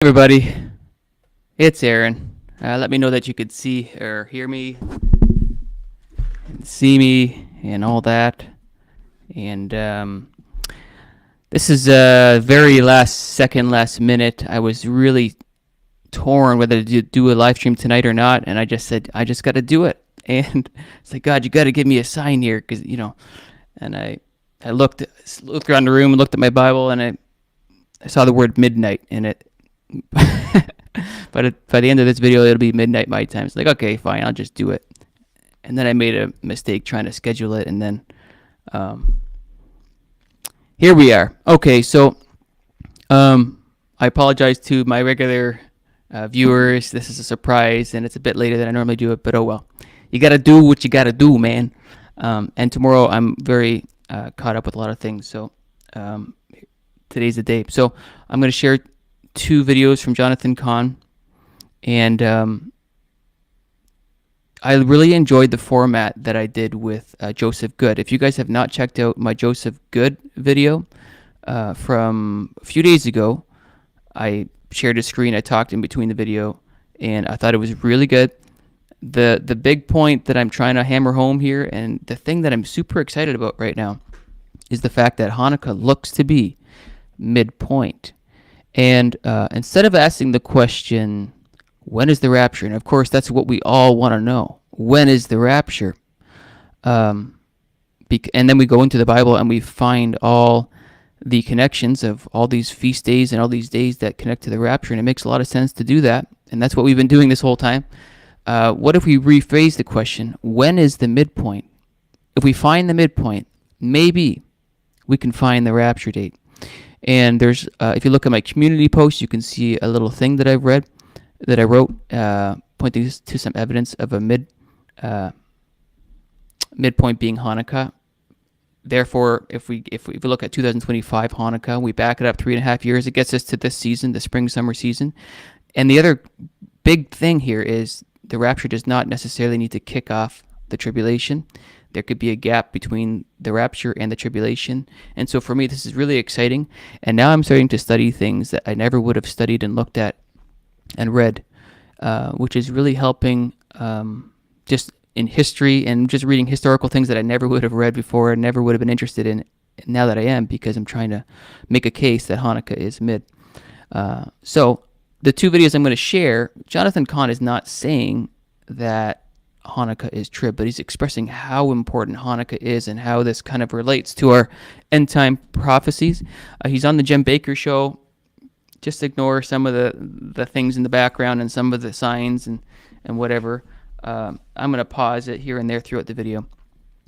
Everybody, it's Aaron. Let me know that you could see or hear me and see me and all that. And this is very last minute. I was really torn whether to do a live stream tonight or not, and I just said I just got to do it. And it's like, God, you got to give me a sign here, because And I looked around the room and looked at my Bible, and I saw the word midnight in it. But by the end of this video, it'll be midnight my time. It's like, okay, fine, I'll just do it. And then I made a mistake trying to schedule it, and then here we are. Okay, so I apologize to my regular viewers. This is a surprise, and it's a bit later than I normally do it, but oh well. You got to do what you got to do, man. And tomorrow I'm very caught up with a lot of things, so today's the day. So I'm going to share 2 videos from Cahn, and I really enjoyed the format that I did with Joseph Good. If you guys have not checked out my Joseph Good video from a few days ago, I shared a screen, I talked in between the video, and I thought it was really good. The big point that I'm trying to hammer home here, and the thing that I'm super excited about right now, is the fact that Hanukkah looks to be midpoint. And instead of asking the question, when is the rapture? And of course, that's what we all want to know. When is the rapture? And then we go into the Bible and we find all the connections of all these feast days and all these days that connect to the rapture. And it makes a lot of sense to do that. And that's what we've been doing this whole time. What if we rephrase the question, when is the midpoint? If we find the midpoint, maybe we can find the rapture date. And there's, if you look at my community post, you can see a little thing that I wrote, pointing to some evidence of a midpoint being Hanukkah. Therefore, if we look at 2025 Hanukkah, we back it up 3.5 years, it gets us to this season, the spring-summer season. And the other big thing here is the rapture does not necessarily need to kick off the tribulation. There could be a gap between the rapture and the tribulation. And so for me, this is really exciting. And now I'm starting to study things that I never would have studied and looked at and read, which is really helping just in history and just reading historical things that I never would have read before and never would have been interested in. Now that I am, because I'm trying to make a case that Hanukkah is mid. So the 2 videos I'm going to share, Cahn is not saying that Hanukkah is trib, but he's expressing how important Hanukkah is and how this kind of relates to our end time prophecies. He's on the Jem Baker show. Just ignore some of the things in the background and some of the signs and whatever. I'm going to pause it here and there throughout the video.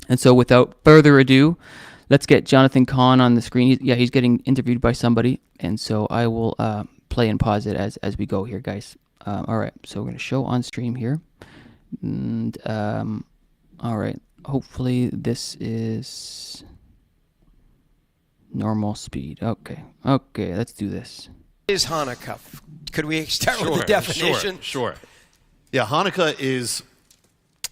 And so without further ado, let's get Cahn on the screen. He's getting interviewed by somebody, and so I will play and pause it as we go here, guys. All right, so we're going to show on stream here. And all right, hopefully this is normal speed. Okay, let's do this. Is Hanukkah? Could we start with the definition? Sure. Yeah, Hanukkah is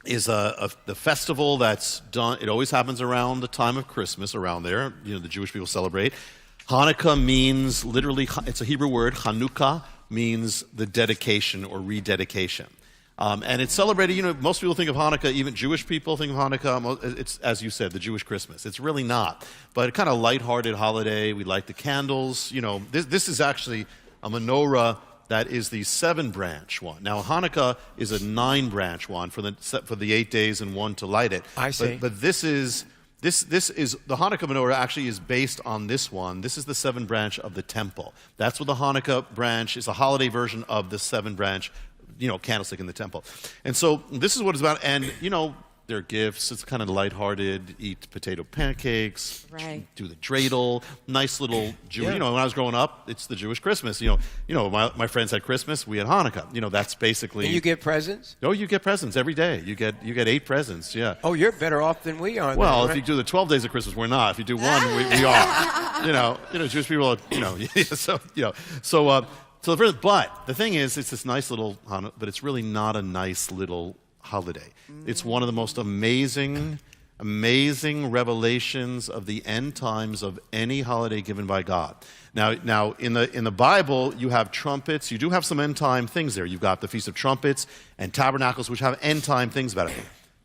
the festival that's done. It always happens around the time of Christmas, around there. The Jewish people celebrate. Hanukkah means literally, it's a Hebrew word. Hanukkah means the dedication or rededication. And it's celebrated, most people think of Hanukkah, even Jewish people think of Hanukkah, it's, as you said, the Jewish Christmas. It's really not. But a kind of lighthearted holiday. We light the candles. This is actually a menorah that is the 7-branch one. Now, Hanukkah is a 9-branch one for the 8 days and 1 to light it. I see. But this is the Hanukkah menorah actually is based on this one. This is the 7-branch of the temple. That's what the Hanukkah branch is, a holiday version of the 7-branch candlestick in the temple. And so this is what it's about. And, there are gifts. It's kind of lighthearted. Eat potato pancakes. Right. Do the dreidel. Nice little Jewish. When I was growing up, it's the Jewish Christmas. My friends had Christmas. We had Hanukkah. That's basically. And you get presents? Oh, you get presents every day. You get 8 presents. Yeah. Oh, you're better off than we are. Well, then, right? if you do the 12 days of Christmas, we're not. If you do one, we are. Jewish people are. But the thing is, it's this nice little Hanukkah, but it's really not a nice little holiday. It's one of the most amazing amazing revelations of the end times of any holiday given by God. Now in the Bible, you have trumpets. You do have some end time things there. You've got the Feast of Trumpets and Tabernacles, which have end time things about it.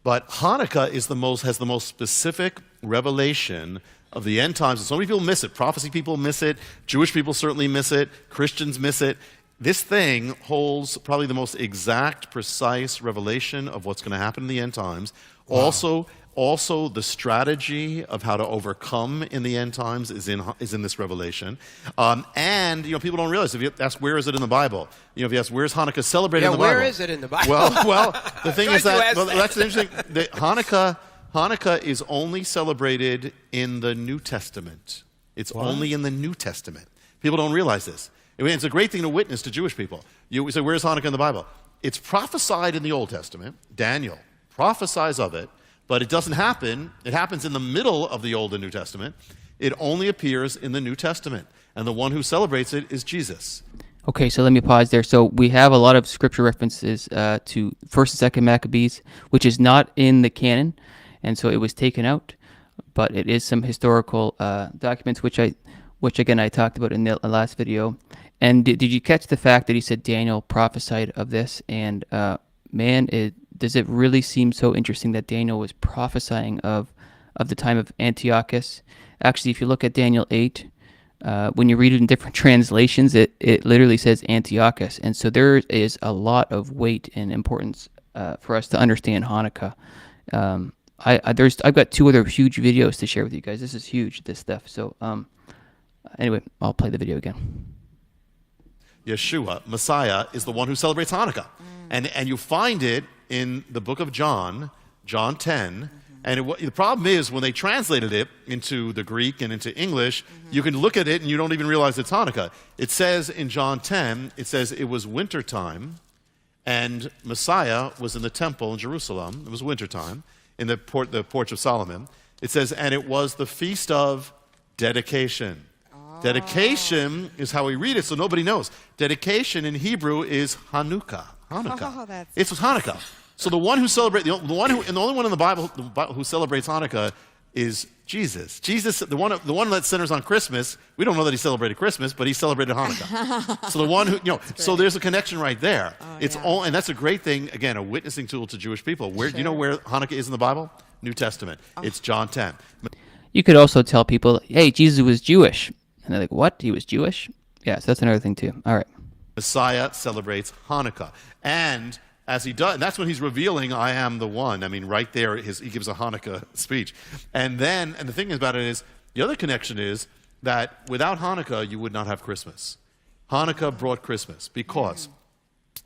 But Hanukkah has the most specific revelation of the end times. And so many people miss it. Prophecy people miss it. Jewish people certainly miss it. Christians miss it. This thing holds probably the most exact, precise revelation of what's going to happen in the end times. Wow. Also, the strategy of how to overcome in the end times is in this revelation. And people don't realize, if you ask where is it in the Bible, if you ask where's Hanukkah celebrated in the Bible? Where is it in the Bible? Well, the thing is that that's interesting. That Hanukkah is only celebrated in the New Testament. It's only in the New Testament. People don't realize this. It's a great thing to witness to Jewish people. You say, where's Hanukkah in the Bible? It's prophesied in the Old Testament. Daniel prophesies of it. But it doesn't happen. It happens in the middle of the Old and New Testament. It only appears in the New Testament. And the one who celebrates it is Jesus. Okay, so let me pause there. So we have a lot of scripture references to 1st and 2nd Maccabees, which is not in the canon, and so it was taken out. But it is some historical documents, which again I talked about in the last video. And did you catch the fact that he said Daniel prophesied of this? And does it really seem so interesting that Daniel was prophesying of the time of Antiochus? Actually, if you look at Daniel 8, when you read it in different translations, it literally says Antiochus. And so there is a lot of weight and importance for us to understand Hanukkah. I've got 2 other huge videos to share with you guys. This is huge, this stuff. So anyway, I'll play the video again. Yeshua, Messiah, is the one who celebrates Hanukkah. And you find it in the book of John 10. And the problem is, when they translated it into the Greek and into English, you can look at it and you don't even realize it's Hanukkah. It says in John 10, it says it was wintertime, and Messiah was in the temple in Jerusalem. It was wintertime, in the porch of Solomon. It says, and it was the feast of dedication. Dedication is how we read it, so nobody knows. Dedication in Hebrew is Hanukkah. It's Hanukkah. So the one who celebrates, the only one in the Bible who celebrates Hanukkah is Jesus. Jesus, the one that centers on Christmas. We don't know that he celebrated Christmas, but he celebrated Hanukkah. So the one who, so there's a connection right there. And that's a great thing. Again, a witnessing tool to Jewish people. Do you know where Hanukkah is in the Bible? New Testament. It's John 10. You could also tell people, hey, Jesus was Jewish. And they're like, what? He was Jewish? Yeah, so that's another thing too. All right. Messiah celebrates Hanukkah. And as he does, and that's when he's revealing, I am the one. I mean, right there, he gives a Hanukkah speech. And the thing about it is, the other connection is that without Hanukkah, you would not have Christmas. Hanukkah brought Christmas because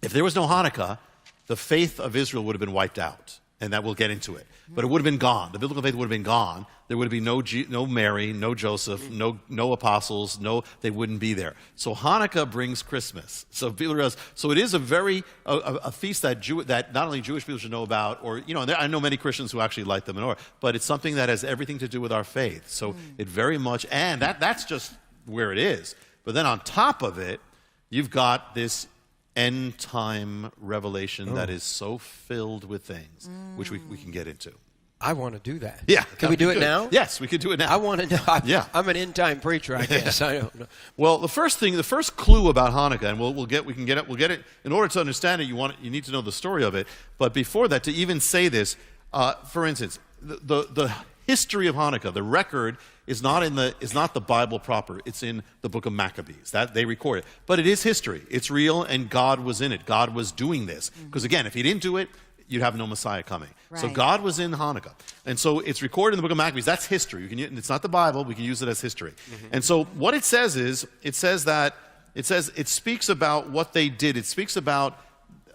if there was no Hanukkah, the faith of Israel would have been wiped out. And that we'll get into it. But it would have been gone. The biblical faith would have been gone. There would have been no Mary, no Joseph, no apostles, they wouldn't be there. So Hanukkah brings Christmas. So people realize, so it is a feast that not only Jewish people should know about, or I know many Christians who actually like the menorah, but it's something that has everything to do with our faith. So it very much, and that's just where it is. But then on top of it, you've got this end time revelation that is so filled with things, which we can get into. I want to do that. Yeah. Can we do it now? Yes, we could do it now. I want to know. Yeah. I'm an end time preacher, I guess. I don't know. Well, the first clue about Hanukkah, and we'll get it. In order to understand it, you need to know the story of it. But before that, to even say this, for instance, the history of Hanukkah, the record is not the Bible proper. It's in the book of Maccabees. That they record it. But it is history. It's real, and God was in it. God was doing this. Because again, if he didn't do it, you'd have no Messiah coming. Right. So God was in Hanukkah. And so it's recorded in the book of Maccabees. That's history. It's not the Bible. We can use it as history. And so what it says is, it speaks about what they did. It speaks about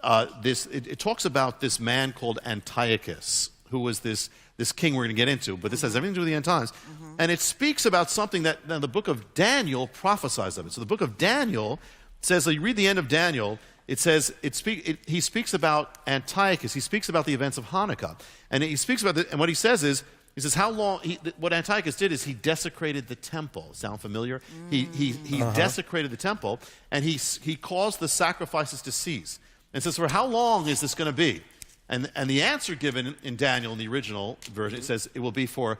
it talks about this man called Antiochus, who was this king we're going to get into, but this has everything to do with the end times. And it speaks about something that the book of Daniel prophesies of it. So the book of Daniel says, so you read the end of Daniel, it says, he speaks about Antiochus. He speaks about the events of Hanukkah. And he speaks about it, and what he says is, he says, what Antiochus did is he desecrated the temple. Sound familiar? He desecrated the temple, and he caused the sacrifices to cease. And says, for how long is this going to be? And the answer given in Daniel in the original version, it says it will be for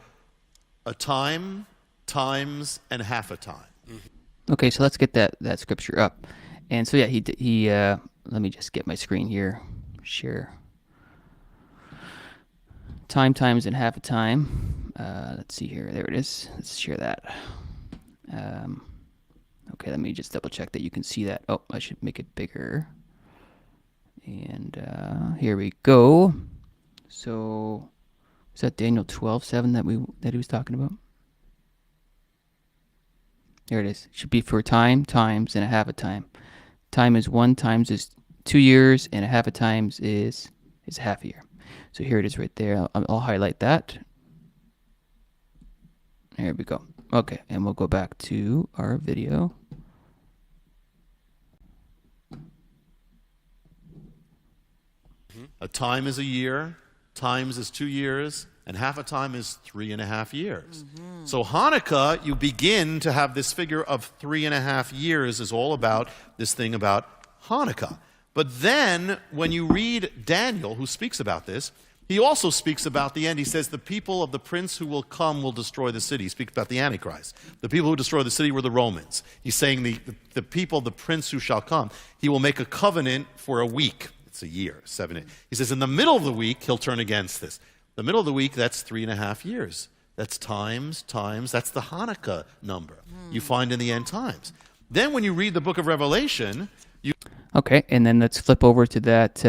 a time, times, and half a time. Okay, so let's get that scripture up. And so yeah, he let me just get my screen here. Share. Time, times, and half a time. Let's see here. There it is. Let's share that. Okay, let me just double check that you can see that. Oh, I should make it bigger. And here we go. So, is that Daniel 12:7 that he was talking about? There it is. It should be for time, times, and a half a time. Time is 1, times is 2 years, and a half a times is half a year. So here it is right there. I'll highlight that. There we go. Okay, and we'll go back to our video. A time is a year, times is 2 years, and half a time is 3.5 years. So Hanukkah, you begin to have this figure of 3.5 years is all about this thing about Hanukkah. But then when you read Daniel, who speaks about this, he also speaks about the end. He says, the people of the prince who will come will destroy the city. He speaks about the Antichrist. The people who destroy the city were the Romans. He's saying the people, the prince who shall come, he will make a covenant for a week. It's a year, 7 days. He says in the middle of the week, he'll turn against this. The middle of the week, that's 3.5 years. That's times, that's the Hanukkah number you find in the end times. Then when you read the book of Revelation, Okay, and then let's flip over to that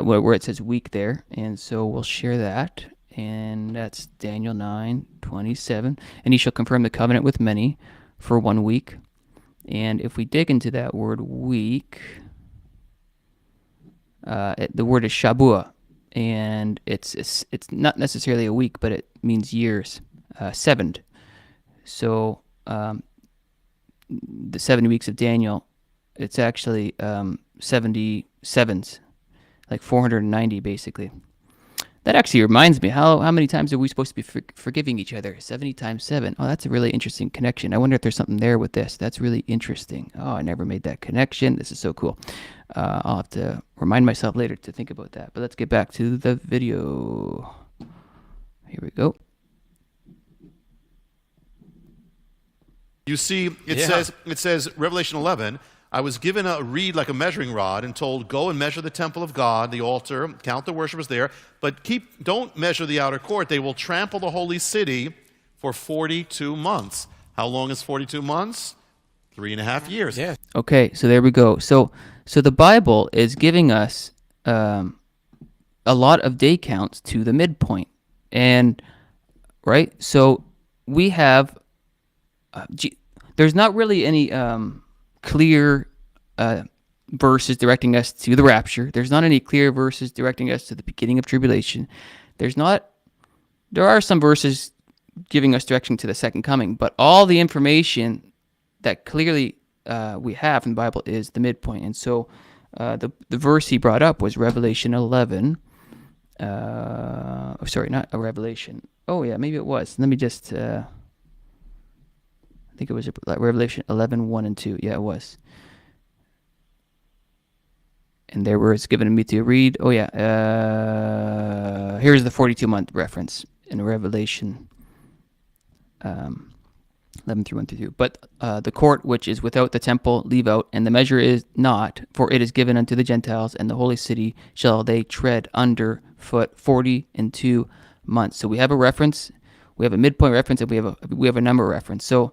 where it says week there, and so we'll share that, and that's Daniel 9:27, and he shall confirm the covenant with many for 1 week. And if we dig into that word week, the word is Shabua, and it's not necessarily a week, but it means years, 7. So the 70 weeks of Daniel, it's actually 77s, like 490 basically. That actually reminds me, how many times are we supposed to be forgiving each other? 70 times 7. Oh, that's a really interesting connection. I wonder if there's something there with this. That's really interesting. Oh, I never made that connection. This is so cool. I'll have to remind myself later to think about that. But let's get back to the video. Here we go. you see it says Revelation 11, I was given a reed like a measuring rod and told, go and measure the temple of God, the altar, count the worshipers there, but don't measure the outer court. They will trample the holy city for 42 months. How long is 42 months? 3.5 years. Yeah. Okay, so there we go. So the Bible is giving us a lot of day counts to the midpoint. And, right, so we have, there's not really any clear verses directing us to the rapture. There's not any clear verses directing us to the beginning of tribulation. There are some verses giving us direction to the second coming, but all the information that clearly we have in the Bible is the midpoint. And so the verse he brought up was Revelation 11. Sorry, not a Revelation. Oh, yeah, maybe it was. Let me just... I think it was Revelation 11, 1 and 2. Yeah, it was. And there was given me to read. Oh, yeah. Here's the 42-month reference in Revelation 11 through 1 through 2. But the court which is without the temple leave out, and the measure is not, for it is given unto the Gentiles, and the holy city shall they tread under foot 42 months. So we have a reference, we have a midpoint reference, and we have a number reference. So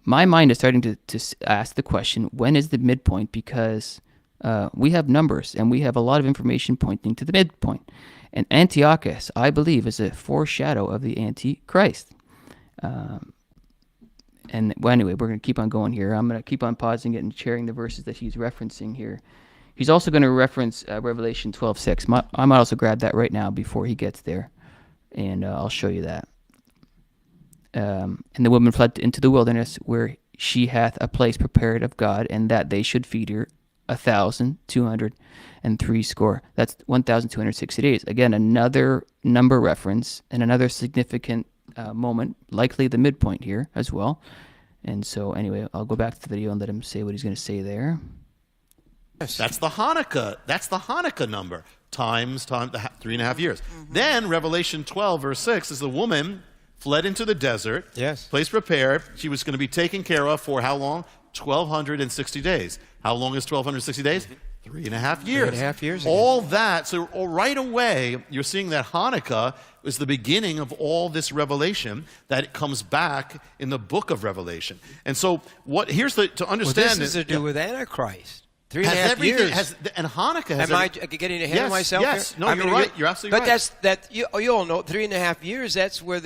my mind is starting to ask the question, when is the midpoint? Because we have numbers, and we have a lot of information pointing to the midpoint. And Antiochus, I believe, is a foreshadow of the Antichrist. And well, anyway, we're going to keep on going here. I'm going to keep on pausing it and sharing the verses that he's referencing here. He's also going to reference Revelation 12:6. I might also grab that right now before he gets there, and I'll show you that. And the woman fled into the wilderness, where she hath a place prepared of God, and that they should feed her 1,260. That's 1,260 days. Again, another number reference and another significant moment, likely the midpoint here as well. And so anyway, I'll go back to the video and let him say what he's going to say there. That's the Hanukkah. That's the Hanukkah number. times the 3.5 years. Then Revelation 12, verse 6 is the woman fled into the desert, Yes. place prepared. She was going to be taken care of for how long? 1,260 days. How long is 1,260 days? 3.5 years. 3.5 years again. All that. So right away, you're seeing that Hanukkah is the beginning of all this revelation that it comes back in the book of Revelation. And so to understand Well, this is to do with Antichrist. 3.5 has everything years. and Hanukkah has Am I getting ahead of myself yes. here? No, you're right. You're absolutely right. But you all know 3.5 years. That's where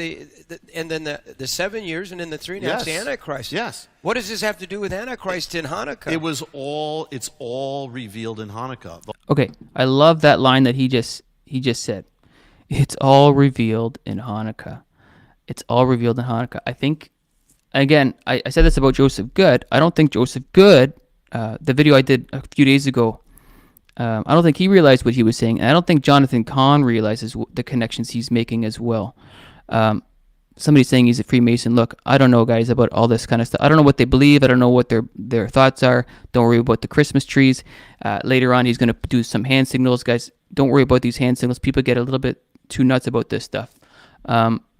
and then the 7 years, and then the 3.5 is the Antichrist. Yes. What does this have to do with Antichrist in Hanukkah? It's all revealed in Hanukkah. Okay, I love that line that he just said. It's all revealed in Hanukkah. It's all revealed in Hanukkah. I think, again, I said this about Joseph Good. I don't think Joseph Good, the video I did a few days ago, I don't think he realized what he was saying. And I don't think Jonathan Cahn realizes the connections he's making as well. Somebody's saying he's a Freemason. Look, I don't know, guys, about all this kind of stuff. I don't know what they believe. I don't know what their thoughts are. Don't worry about the Christmas trees. Later on, he's going to do some hand signals. Guys, don't worry about these hand signals. People get a little bit too nuts about this stuff.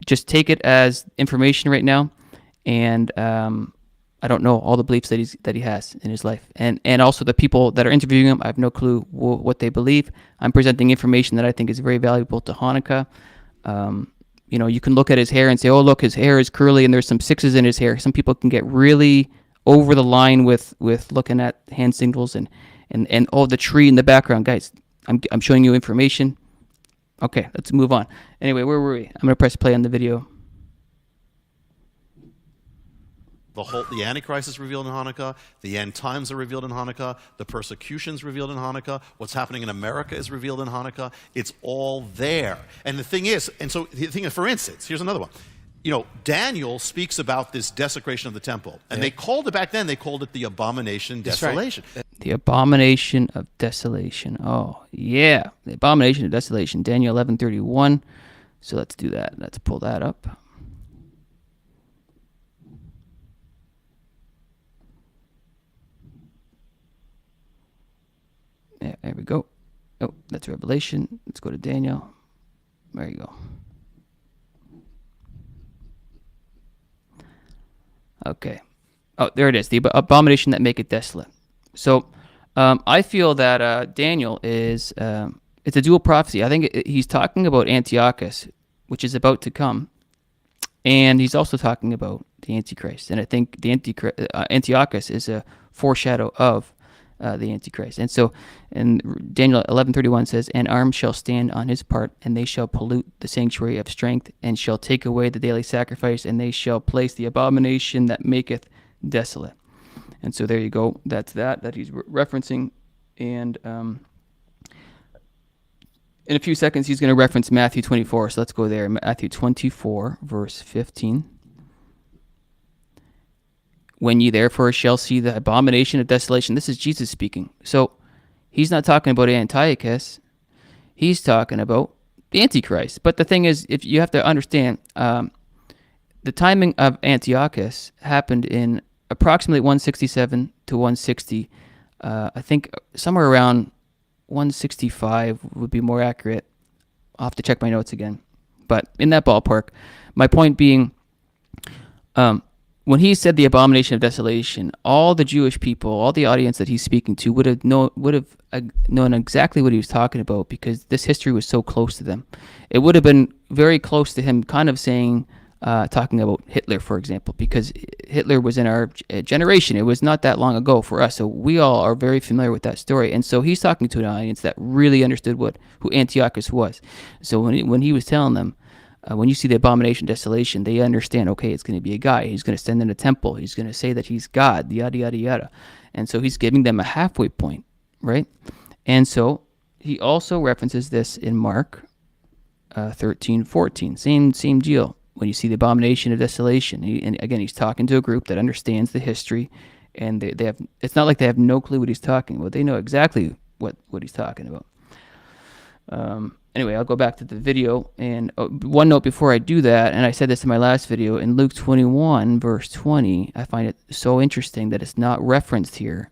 Just take it as information right now. And I don't know all the beliefs that he has in his life. And also the people that are interviewing him, I have no clue what they believe. I'm presenting information that I think is very valuable to Hanukkah. You can look at his hair and say, oh, look, his hair is curly and there's some sixes in his hair. Some people can get really over the line with looking at hand signals and the tree in the background. Guys, I'm showing you information. Okay, let's move on. Anyway, where were we? I'm going to press play on the video. The Antichrist is revealed in Hanukkah. The end times are revealed in Hanukkah. The persecution's revealed in Hanukkah. What's happening in America is revealed in Hanukkah. It's all there. And the thing is, for instance, here's another one. Daniel speaks about this desecration of the temple. And they called it back then, they called it the abomination, desolation. Right. The abomination of desolation. Oh, yeah. The abomination of desolation. Daniel 11:31. So let's do that. Let's pull that up. Yeah, there we go. Oh, that's Revelation. Let's go to Daniel. There you go. Okay. Oh, there it is. The abomination that maketh desolate. So I feel that Daniel is, it's a dual prophecy. I think he's talking about Antiochus, which is about to come. And he's also talking about the Antichrist. And I think the Antiochus is a foreshadow of the Antichrist. And so, and Daniel 11:31 says, "And arms shall stand on his part, and they shall pollute the sanctuary of strength, and shall take away the daily sacrifice, and they shall place the abomination that maketh desolate." And so there you go. That's that he's referencing. And in a few seconds, he's going to reference Matthew 24. So let's go there. Matthew 24, verse 15. "When ye therefore shall see the abomination of desolation," this is Jesus speaking. So he's not talking about Antiochus. He's talking about the Antichrist. But the thing is, if you have to understand, the timing of Antiochus happened in approximately 167 to 160. I think somewhere around 165 would be more accurate. I'll have to check my notes again. But in that ballpark, my point being, when he said the abomination of desolation, all the Jewish people, all the audience that he's speaking to would have known exactly what he was talking about, because this history was so close to them. It would have been very close to him kind of saying, talking about Hitler, for example, because Hitler was in our generation. It was not that long ago for us, so we all are very familiar with that story. And so he's talking to an audience that really understood who Antiochus was. So when he was telling them, when you see the abomination of desolation, they understand, okay, it's going to be a guy. He's going to stand in a temple. He's going to say that he's God, yada, yada, yada. And so he's giving them a halfway point, right? And so he also references this in Mark 13:14. Same deal. When you see the abomination of desolation, and again, he's talking to a group that understands the history, and they have. It's not like they have no clue what he's talking about. They know exactly what he's talking about. Anyway, I'll go back to the video, and one note before I do that, and I said this in my last video, in Luke 21, verse 20, I find it so interesting that it's not referenced here,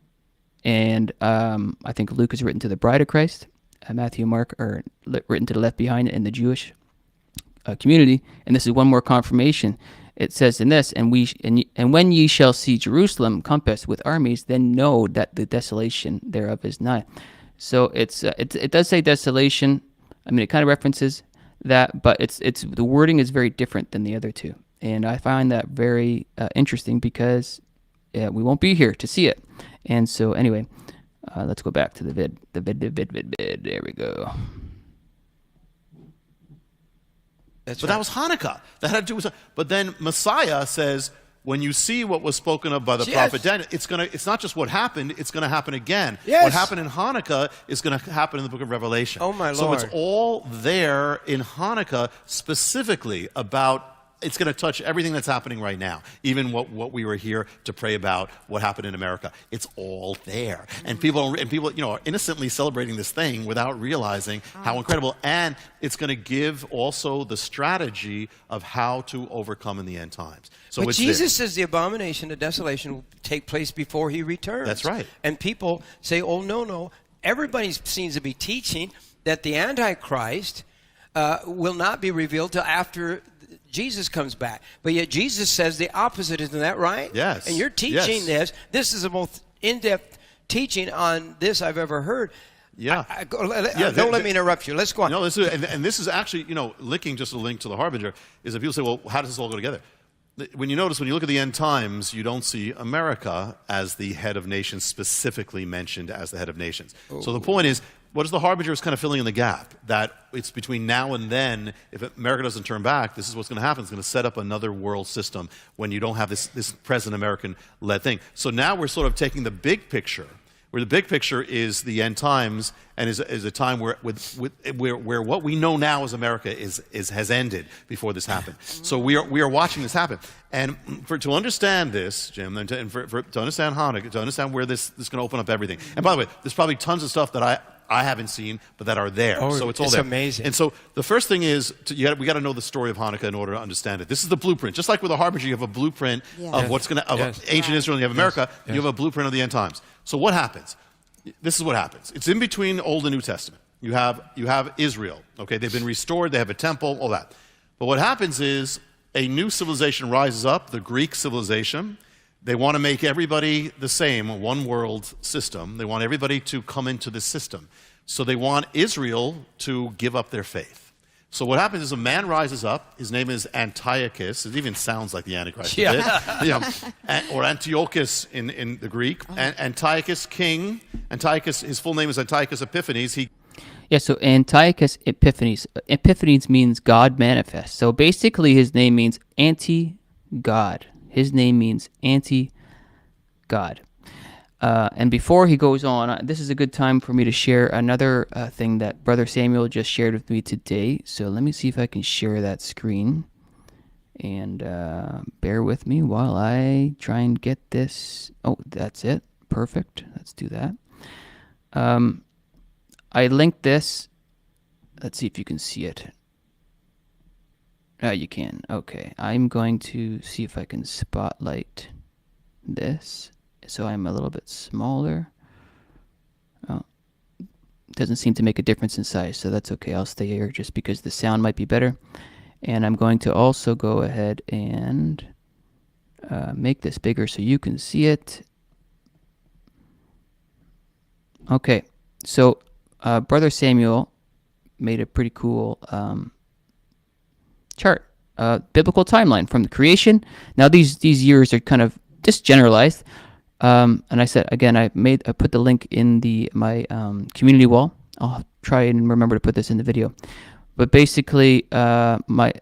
and I think Luke is written to the bride of Christ, Matthew, Mark are written to the left behind in the Jewish community, and this is one more confirmation. It says in this, and when ye shall see Jerusalem compassed with armies, then know that the desolation thereof is nigh. So it does say desolation. I mean, it kind of references that, but it's the wording is very different than the other two, and I find that very interesting because we won't be here to see it. And so anyway, let's go back to the vid. There we go. But that was Hanukkah. That had to do with. But then Messiah says, when you see what was spoken of by the prophet Daniel, it's not just what happened, it's going to happen again. Yes. What happened in Hanukkah is going to happen in the book of Revelation. Oh, my Lord. So it's all there in Hanukkah specifically about. It's going to touch everything that's happening right now, even what we were here to pray about, what happened in America. It's all there, and people are innocently celebrating this thing without realizing how incredible. And it's going to give also the strategy of how to overcome in the end times. So but it's Jesus says the abomination of desolation will take place before he returns. That's right. And people say, "Oh no!" Everybody seems to be teaching that the Antichrist will not be revealed till after Jesus comes back. But yet Jesus says the opposite. Isn't that right? Yes. And you're teaching this. This is the most in-depth teaching on this I've ever heard. Yeah. Don't let me interrupt you. Let's go on. No, this is actually, linking just a link to the Harbinger, is that people say, well, how does this all go together? When you look at the end times, you don't see America as the head of nations specifically mentioned as the head of nations. Oh. So the point is, what is the Harbinger is kind of filling in the gap, that it's between now and then, if America doesn't turn back, this is what's going to happen. It's going to set up another world system when you don't have this present American-led thing. So now we're sort of taking the big picture, where the big picture is the end times, and is a time where what we know now as America has ended before this happened. So we are watching this happen, and to understand this, Jim, and to understand Hanukkah, to understand where this is going to open up everything. And by the way, there's probably tons of stuff that I haven't seen, but that are there. Oh, so it's all it's there. amazing. And so the first thing is, we got to know the story of Hanukkah in order to understand it. This is the blueprint. Just like with the Harbinger, you have a blueprint of what's going to, ancient Israel, and you have America, you have a blueprint of the end times. So what happens? This is what happens. It's in between Old and New Testament. You have Israel. Okay, they've been restored. They have a temple, all that. But what happens is a new civilization rises up, the Greek civilization. They want to make everybody the same, a one world system. They want everybody to come into this system. So they want Israel to give up their faith. So what happens is a man rises up. His name is Antiochus. It even sounds like the Antichrist. Yeah. Or Antiochus in the Greek. Antiochus, king. Antiochus, his full name is Antiochus Epiphanes. So Antiochus Epiphanes. Epiphanes means God manifest. So basically his name means anti-God. His name means anti-God. And before he goes on, this is a good time for me to share another thing that Brother Samuel just shared with me today. So let me see if I can share that screen. And bear with me while I try and get this. Oh, that's it. Perfect. Let's do that. I linked this. Let's see if you can see it. You can. Okay. I'm going to see if I can spotlight this. So I'm a little bit smaller. Oh, doesn't seem to make a difference in size, so that's okay. I'll stay here just because the sound might be better. And I'm going to also go ahead and make this bigger so you can see it. Okay, so Brother Samuel made a pretty cool chart, biblical timeline from the creation. Now these years are kind of just generalized. And I said again, I put the link in my community wall. I'll try and remember to put this in the video. But basically, my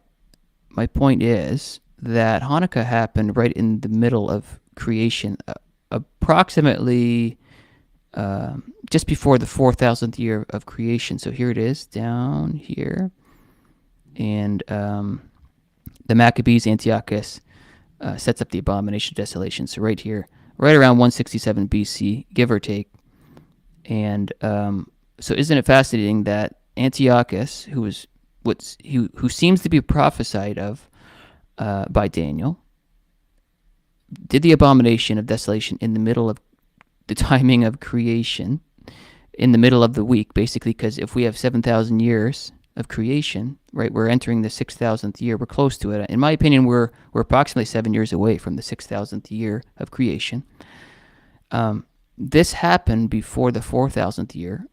point is that Hanukkah happened right in the middle of creation, approximately just before the 4,000th year of creation. So here it is down here, and the Maccabees, Antiochus sets up the abomination of desolation. So right here. Right around 167 BC, give or take. And so isn't it fascinating that Antiochus, who seems to be prophesied of by Daniel, did the abomination of desolation in the middle of the timing of creation. in the middle of the week, basically, because if we have 7,000 years of creation, right, we're entering the 6,000th year. We're close to it. In my opinion, we're approximately 7 years away from the 6,000th year of creation. This happened before the 4,000th year.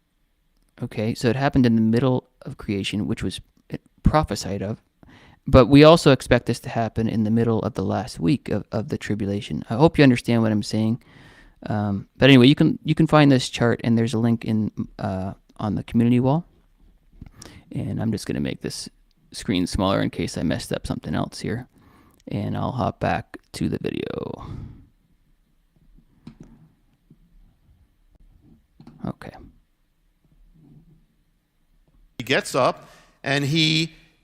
Okay, so it happened in the middle of creation, which was prophesied of. But we also expect this to happen in the middle of the last week of the tribulation. I hope you understand what I'm saying. But anyway, you can find this chart, and there's a link in on the community wall. And I'm just going to make this screen smaller in case I messed up something else here. And I'll hop back to the video. Okay. He gets up, and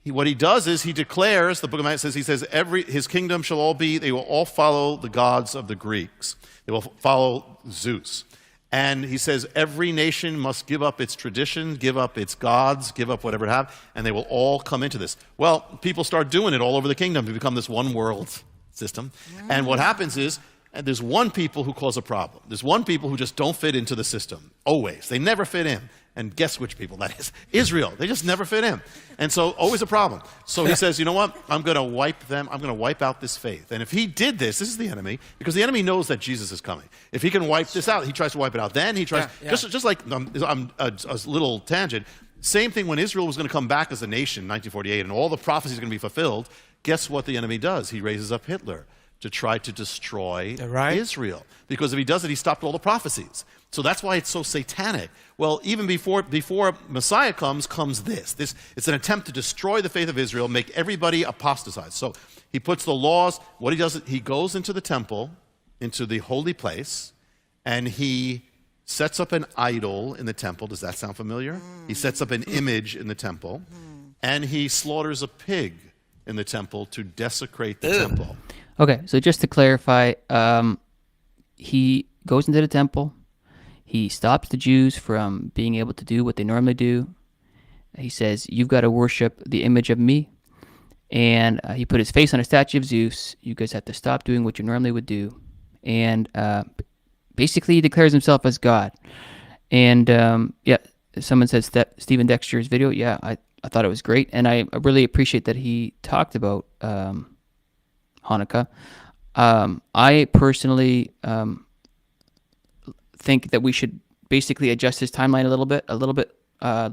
what he does is he declares, the book of Matthew says, his kingdom shall all be, they will all follow the gods of the Greeks. They will follow Zeus. And he says every nation must give up its tradition, give up its gods, give up whatever it have, and they will all come into this. Well, people start doing it all over the kingdom to become this one world system. And what happens is, there's one people who cause a problem. There's one people who just don't fit into the system, always. They never fit in. And guess which people that is? Israel. They just never fit in. And so always a problem. So he says, you know what? I'm going to wipe them. I'm going to wipe out this faith. And if he did this is the enemy, because the enemy knows that Jesus is coming. If he can wipe this out, he tries to wipe it out. Then he tries, just like a little tangent, same thing when Israel was going to come back as a nation in 1948 and all the prophecies are going to be fulfilled, guess what the enemy does? He raises up Hitler to try to destroy Israel. Because if he does it, he stopped all the prophecies. So that's why it's so satanic. Well, even before Messiah comes this. It's an attempt to destroy the faith of Israel, make everybody apostatize. So he puts the laws. What he does, he goes into the temple, into the holy place, and he sets up an idol in the temple. Does that sound familiar? He sets up an image in the temple, and he slaughters a pig in the temple to desecrate the temple. Okay, so just to clarify, he goes into the temple. He stops the Jews from being able to do what they normally do. He says, you've got to worship the image of me. And he put his face on a statue of Zeus. You guys have to stop doing what you normally would do. And basically he declares himself as God. And someone says that Stephen Dexter's video. Yeah, I thought it was great. And I really appreciate that he talked about Hanukkah. I personally think that we should basically adjust his timeline a little bit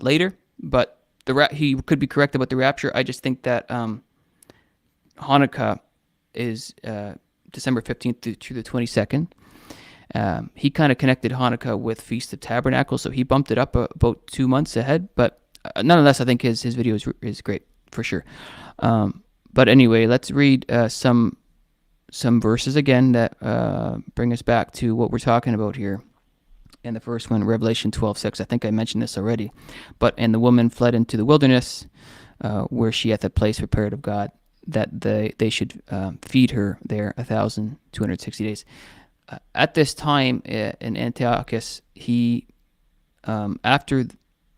later, but he could be correct about the rapture. I just think that Hanukkah is December 15th through the 22nd. He kind of connected Hanukkah with Feast of Tabernacles, so he bumped it up about 2 months ahead, but nonetheless, I think his video is great, for sure. But anyway, let's read some verses again that bring us back to what we're talking about here. And the first one, Revelation 12:6. I think I mentioned this already. And the woman fled into the wilderness, where she hath a place prepared of God, that they should feed her there 1,260 days. At this time in Antiochus, after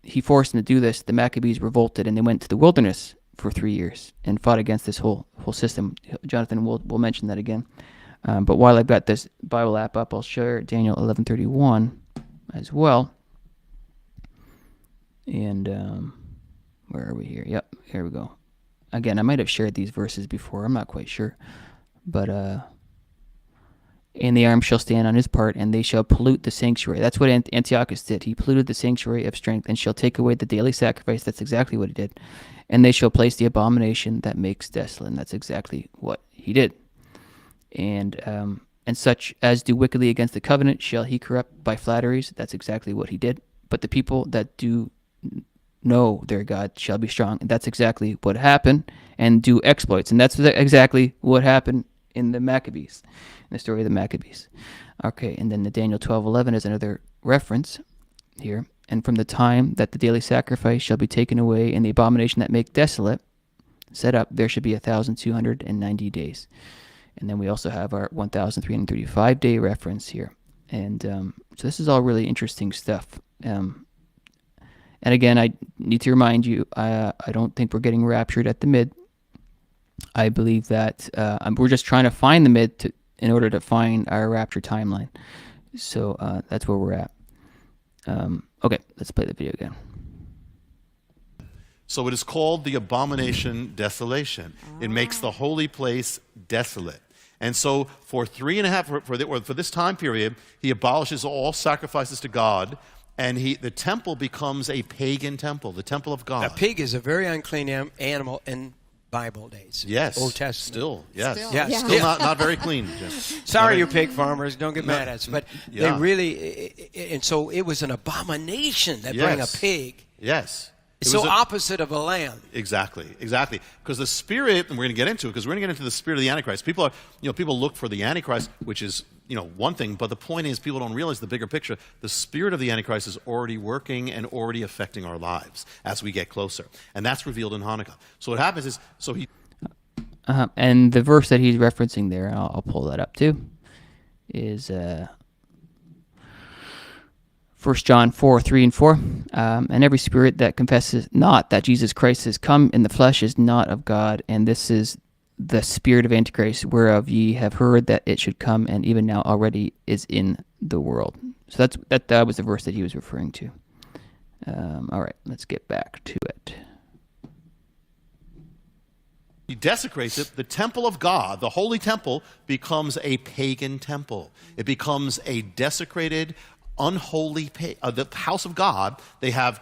he forced them to do this, the Maccabees revolted and they went to the wilderness for 3 years and fought against this whole system. Jonathan will mention that again. But while I've got this Bible app up, I'll share Daniel 11:31 as well. And where are we here? Yep, here we go. Again, I might have shared these verses before. I'm not quite sure. But, and the arm shall stand on his part, and they shall pollute the sanctuary. That's what Antiochus did. He polluted the sanctuary of strength, and shall take away the daily sacrifice. That's exactly what he did. And they shall place the abomination that makes desolate. And that's exactly what he did. And such as do wickedly against the covenant shall he corrupt by flatteries. That's exactly what he did. But the people that do know their God shall be strong. And that's exactly what happened. And do exploits. And that's exactly what happened in the Maccabees, in the story of the Maccabees. Okay, and then the Daniel 12:11 is another reference here. And from the time that the daily sacrifice shall be taken away and the abomination that make desolate set up, there should be 1,290 days. And then we also have our 1,335-day reference here. And so this is all really interesting stuff. And again, I need to remind you, I don't think we're getting raptured at the mid. I believe that we're just trying to find the mid in order to find our rapture timeline. So that's where we're at. Okay, let's play the video again. So it is called the abomination desolation. It makes the holy place desolate. And so for 3.5 for this time period, he abolishes all sacrifices to God, and the temple becomes a pagan temple, the temple of God. A pig is a very unclean animal in Bible days. Yes. Old Testament. Still, yes. Still. Yeah, Yeah. Still not very clean, Jim. Sorry, you pig farmers. Don't get mad at us. But Yeah. they really, and so it was an abomination that bring a Yes. pig. Yes. It It's so was opposite of a lamb. Exactly. Because the spirit, and we're going to get into it, because we're going to get into the spirit of the Antichrist. People look for the Antichrist, which is, one thing, but the point is people don't realize the bigger picture. The spirit of the Antichrist is already working and already affecting our lives as we get closer. And that's revealed in Hanukkah. So what happens is, And the verse that he's referencing there, I'll pull that up too, is 1 John 4:3-4. And every spirit that confesses not that Jesus Christ has come in the flesh is not of God, and this is the spirit of Antichrist, whereof ye have heard that it should come, and even now already is in the world. So that was the verse that he was referring to. All right, let's get back to it. he desecrates it, the temple of God, the holy temple, becomes a pagan temple. It becomes a desecrated, unholy the house of God. They have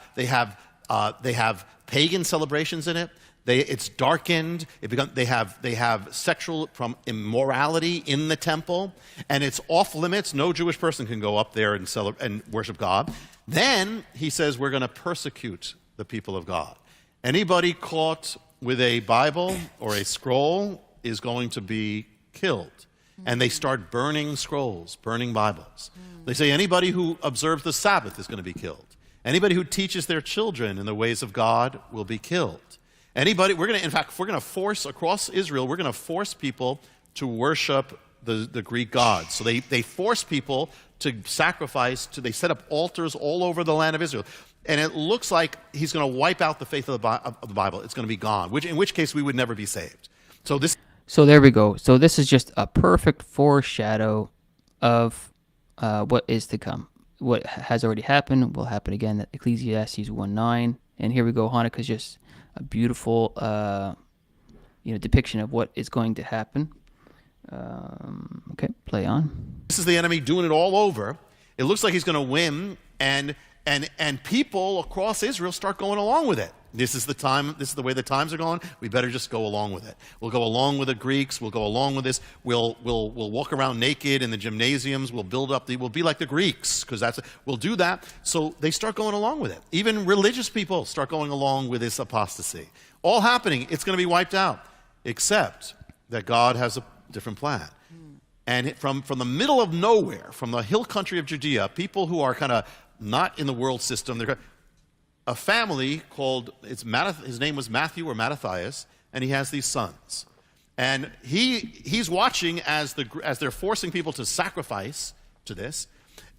pagan celebrations in it. It's darkened. They have sexual immorality in the temple, and it's off limits. No Jewish person can go up there and worship God. Then he says we're going to persecute the people of God. Anybody caught with a Bible or a scroll is going to be killed. And they start burning scrolls, burning Bibles. They say anybody who observes the Sabbath is going to be killed. Anybody who teaches their children in the ways of God will be killed. In fact, if we're going to force across Israel, we're going to force people to worship the Greek gods. So they force people to sacrifice, they set up altars all over the land of Israel. And it looks like he's going to wipe out the faith of the Bible. It's going to be gone, in which case we would never be saved. So there we go. So this is just a perfect foreshadow of what is to come. What has already happened will happen again. Ecclesiastes 1:9. And here we go. Hanukkah is just a beautiful depiction of what is going to happen. Okay, play on. This is the enemy doing it all over. It looks like he's going to win, and people across Israel start going along with it. This is the time. This is the way the times are going. We better just go along with it. We'll go along with the Greeks. We'll go along with this. We'll walk around naked in the gymnasiums. We'll we'll be like the Greeks because we'll do that. So they start going along with it. Even religious people start going along with this apostasy. All happening. It's going to be wiped out, except that God has a different plan. And from the middle of nowhere, from the hill country of Judea, people who are kind of not in the world system, they're a family called, his name was Matthew or Mattathias, and he has these sons. And he's watching as they're forcing people to sacrifice to this,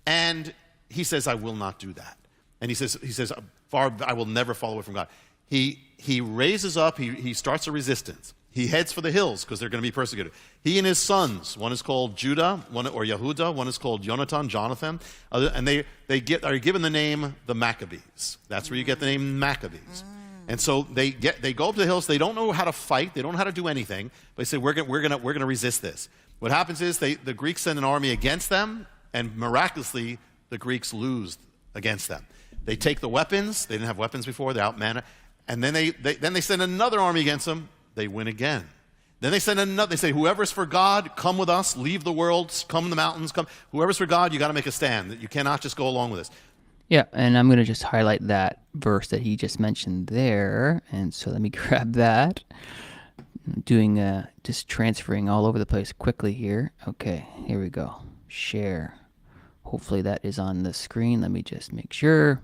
and he says, I will not do that. And he says, I will never follow away from God. He raises up, he starts a resistance. He heads for the hills because they're going to be persecuted. He and his sons, one is called Judah, or Yehuda, one is called Jonathan, and they are given the name the Maccabees. That's where you get the name Maccabees. And so they go up to the hills. They don't know how to fight. They don't know how to do anything. But they say we're going to resist this. What happens is the Greeks send an army against them, and miraculously the Greeks lose against them. They take the weapons. They didn't have weapons before. They're outmanned, and then they send another army against them. They win again. Then they send another. They say, whoever's for God, come with us. Leave the world. Come in the mountains. Come. Whoever's for God, you got to make a stand. You cannot just go along with this. Yeah, and I'm going to just highlight that verse that he just mentioned there. And so let me grab that. I'm doing just transferring all over the place quickly here. Okay, here we go. Share. Hopefully that is on the screen. Let me just make sure.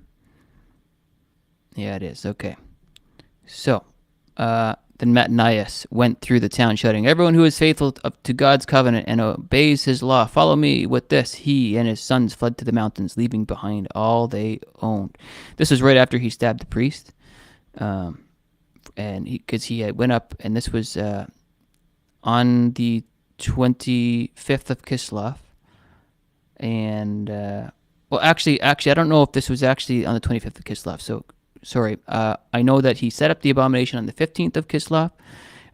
Yeah, it is. Okay. So, then Mattanias went through the town shouting, everyone who is faithful to God's covenant and obeys his law, follow me. With this, he and his sons fled to the mountains, leaving behind all they owned. This was right after he stabbed the priest. And because he had went up, and this was on the 25th of Kislev. And, Well, actually, I don't know if this was actually on the 25th of Kislev. So, sorry. I know that he set up the abomination on the 15th of Kislev,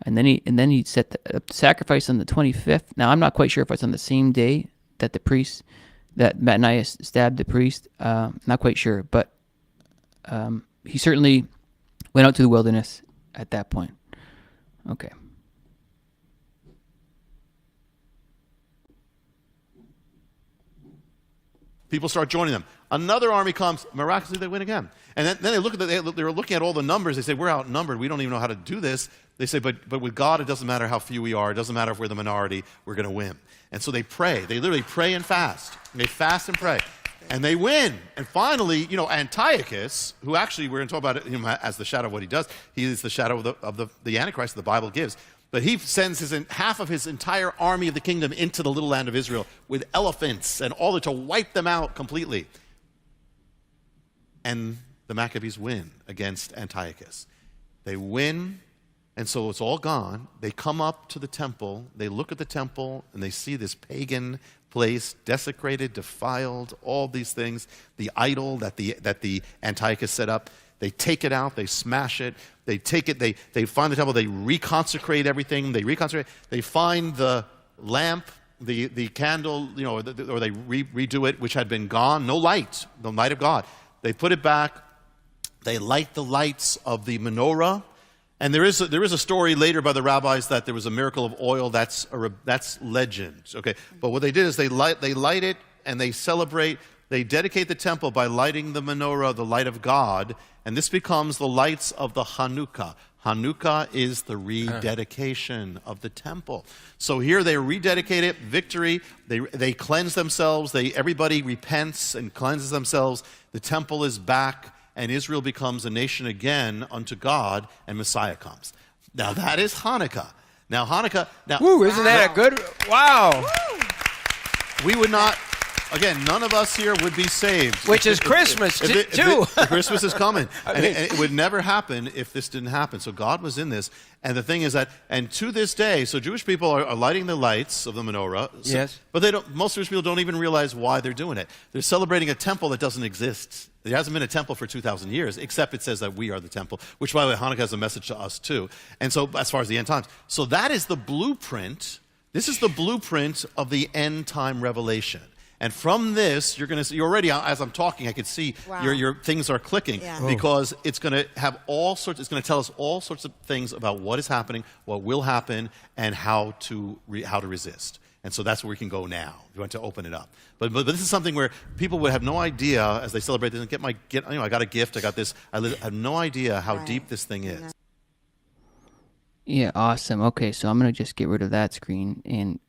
and then he set the sacrifice on the 25th. Now, I'm not quite sure if it's on the same day that that Mattanias stabbed the priest. Not quite sure, but he certainly went out to the wilderness at that point. Okay. People start joining them. Another army comes. Miraculously, they win again. And then they look at they were looking at all the numbers. They say, we're outnumbered. We don't even know how to do this. They say, but with God, it doesn't matter how few we are. It doesn't matter if we're the minority. We're going to win. And so they pray. They literally pray and fast. They fast and pray. And they win. And finally, Antiochus, who actually we're going to talk about him as the shadow of what he does. He is the shadow of the Antichrist the Bible gives. But he sends half of his entire army of the kingdom into the little land of Israel with elephants and all that to wipe them out completely. And the Maccabees win against Antiochus. They win, and so it's all gone. They come up to the temple. They look at the temple, and they see this pagan place, desecrated, defiled, all these things. The idol that the Antiochus set up. They take it out, they smash it, they take it, they find the temple, they reconsecrate everything, they find the lamp, the candle, or they redo it, which had been gone, no light, the light of God. They put it back, they light the lights of the menorah, and there is a story later by the rabbis that there was a miracle of oil. That's legend, okay? But what they did is they light it and they celebrate. They dedicate the temple by lighting the menorah, the light of God, and this becomes the lights of the Hanukkah. Hanukkah is the rededication of the temple. So here they rededicate it, victory. They cleanse themselves. Everybody repents and cleanses themselves. The temple is back, and Israel becomes a nation again unto God, and Messiah comes. Now that is Hanukkah. Now Hanukkah. Now, woo! Isn't that a good? Wow. We would not. Again, none of us here would be saved. Which is Christmas, too. Christmas is coming. And it would never happen if this didn't happen. So God was in this. And the thing is that, and to this day, so Jewish people are lighting the lights of the menorah. Yes. But most Jewish people don't even realize why they're doing it. They're celebrating a temple that doesn't exist. There hasn't been a temple for 2,000 years, except it says that we are the temple, which, by the way, Hanukkah has a message to us, too. And so, as far as the end times. So that is the blueprint. This is the blueprint of the end time revelation. And from this, you're going to see, you're already, as I'm talking, I can see your things are clicking because it's going to have it's going to tell us all sorts of things about what is happening, what will happen, and how to resist. And so that's where we can go now. We want to open it up. But this is something where people would have no idea as they celebrate this and I got a gift, I got this. I have no idea how deep this thing is. Yeah, awesome. Okay, so I'm going to just get rid of that screen and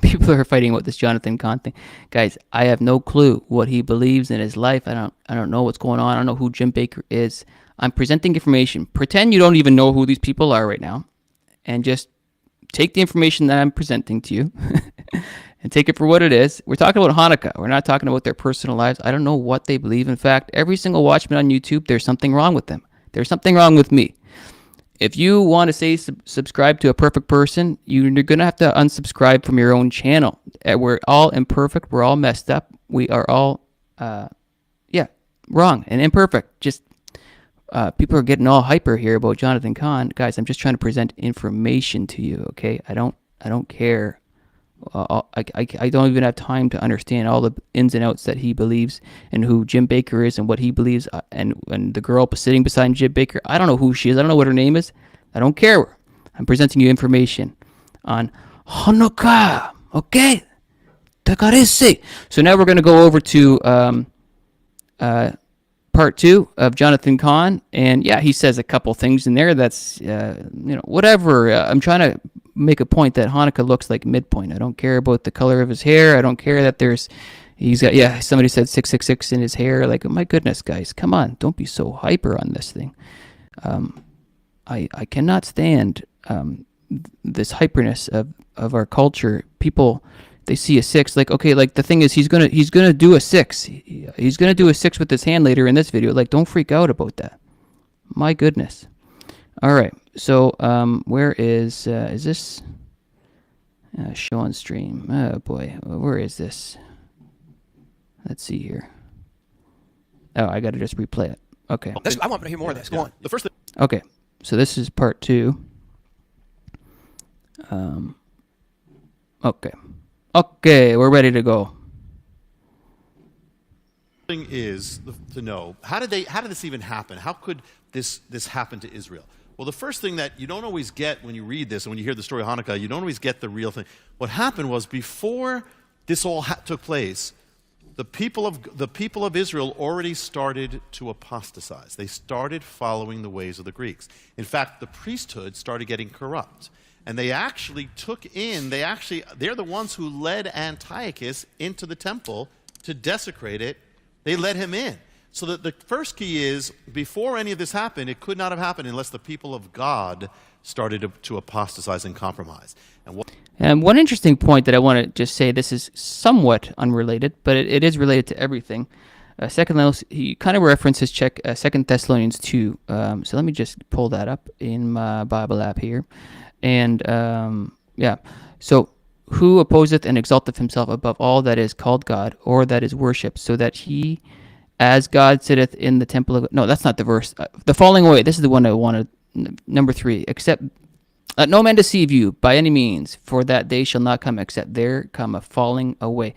people are fighting about this Jonathan Cahn thing. Guys, I have no clue what he believes in his life. I don't know what's going on. I don't know who Jim Baker is. I'm presenting information. Pretend you don't even know who these people are right now, and just take the information that I'm presenting to you and take it for what it is. We're talking about Hanukkah. We're not talking about their personal lives. I don't know what they believe. In fact, every single watchman on YouTube, there's something wrong with them. There's something wrong with me. If you want to say subscribe to a perfect person, you're going to have to unsubscribe from your own channel. We're all imperfect. We're all messed up. We are all, wrong and imperfect. Just people are getting all hyper here about Jonathan Cahn. Guys, I'm just trying to present information to you, okay? I don't care. I don't even have time to understand all the ins and outs that he believes and who Jim Baker is and what he believes and the girl sitting beside Jim Baker. I don't know who she is. I don't know what her name is. I don't care. I'm presenting you information on Hanukkah. Okay? So now we're going to go over to part 2 of Jonathan Cahn. And yeah, he says a couple things in there that's, whatever. I'm trying to make a point that Hanukkah looks like midpoint. I don't care about the color of his hair. I don't care that he's got, somebody said 666 in his hair. Like, oh my goodness, guys, come on. Don't be so hyper on this thing. I cannot stand this hyperness of our culture. People, they see a 6, like, okay, like the thing is he's gonna do a 6. He's gonna do a 6 with his hand later in this video. Like, don't freak out about that. My goodness. All right. So where is this? Show on stream. Oh boy, where is this? Let's see here. Oh, I got to just replay it. Okay. I want to hear more of this. Go on. The first thing. Okay, so this is part 2. Okay, we're ready to go. Thing is to know how did this even happen? How could this happen to Israel? Well, the first thing that you don't always get when you read this and when you hear the story of Hanukkah, you don't always get the real thing. What happened was before this all took place, the people of Israel already started to apostatize. They started following the ways of the Greeks. In fact, the priesthood started getting corrupt. And they actually they're the ones who led Antiochus into the temple to desecrate it. They let him in. So that the first key is, before any of this happened, it could not have happened unless the people of God started to apostatize and compromise. And one interesting point that I want to just say, this is somewhat unrelated, but it is related to everything. Second, he kind of references 2 Thessalonians 2. So let me just pull that up in my Bible app here. And so who opposeth and exalteth himself above all that is called God, or that is worshipped, so that he, as God sitteth in the temple of... No, that's not the verse. The falling away. This is the one I wanted. Number 3. Except... Let no man deceive you by any means, for that day shall not come, except there come a falling away.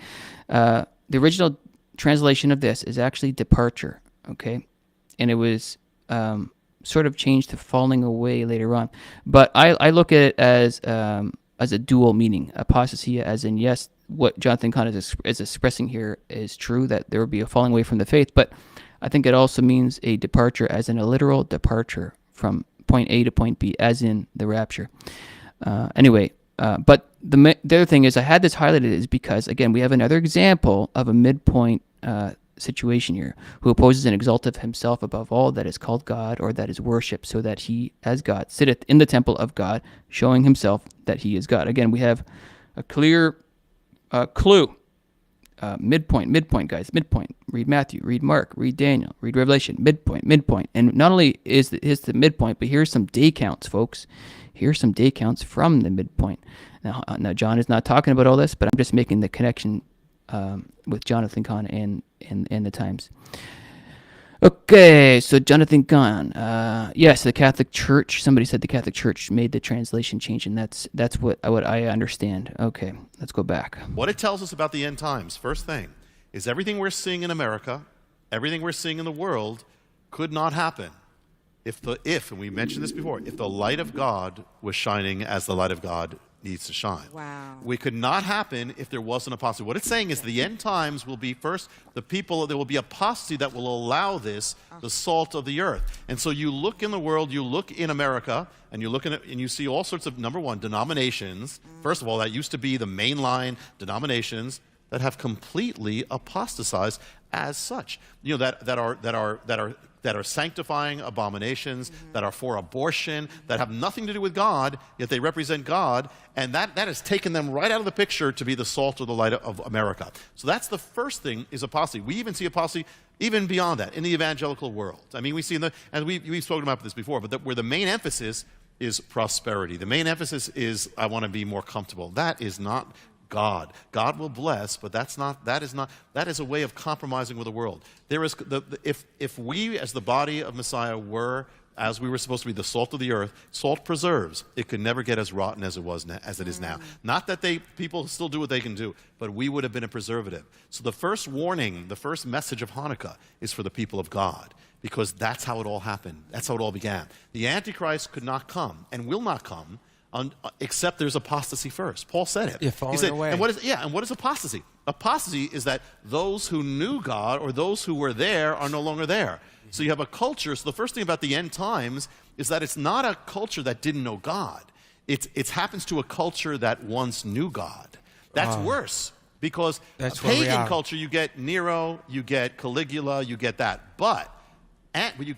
The original translation of this is actually departure, okay? And it was sort of changed to falling away later on. But I look at it as a dual meaning. Apostasy, as in, yes, what Jonathan Cahn is expressing here is true, that there will be a falling away from the faith, but I think it also means a departure, as in a literal departure from point A to point B, as in the rapture. But the other thing is, I had this highlighted is because, again, we have another example of a midpoint situation here, who opposes and exalteth himself above all that is called God, or that is worshipped, so that he, as God, sitteth in the temple of God, showing himself that he is God. Again, we have a clear clue. Midpoint, guys. Midpoint. Read Matthew, read Mark, read Daniel, read Revelation. Midpoint. And not only is the midpoint, but here's some day counts, folks. Here's some day counts from the midpoint. Now, John is not talking about all this, but I'm just making the connection with Jonathan Cahn and the times. Okay, so Jonathan Cahn. Yes, the Catholic Church. Somebody said the Catholic Church made the translation change, and that's what I understand. Okay, let's go back. What it tells us about the end times, first thing, is everything we're seeing in America, everything we're seeing in the world, could not happen and we mentioned this before, if the light of God was shining as the light of God needs to shine. Wow. We could not happen if there wasn't apostasy. What it's saying is the end times will be first there will be apostasy that will allow this, the salt of the earth. And so you look in the world, you look in America, and you look in it, and you see all sorts of, number one, denominations. First of all, that used to be the mainline denominations that have completely apostatized as such. You know, that are sanctifying abominations, that are for abortion, that have nothing to do with God, yet they represent God, and that has taken them right out of the picture to be the salt or the light of America. So that's the first thing, is apostasy. We even see apostasy even beyond that in the evangelical world. I mean, we see and we've spoken about this before, but where the main emphasis is prosperity. The main emphasis is, I want to be more comfortable. That is not God. God will bless, but that is a way of compromising with the world. There is if we as the body of Messiah were, as we were supposed to be, the salt of the earth, salt preserves. It could never get as rotten as it is now. Not that people still do what they can do, but we would have been a preservative. So the first warning, the first message of Hanukkah is for the people of God, because that's how it all happened. That's how it all began. The Antichrist could not come and will not come except there's apostasy first. Paul said it. He said, away. And what is apostasy? Apostasy is that those who knew God, or those who were there, are no longer there. So you have a culture. So the first thing about the end times is that it's not a culture that didn't know God. It happens to a culture that once knew God. That's worse, because That's a pagan culture, you get Nero, you get Caligula, you get that. But when you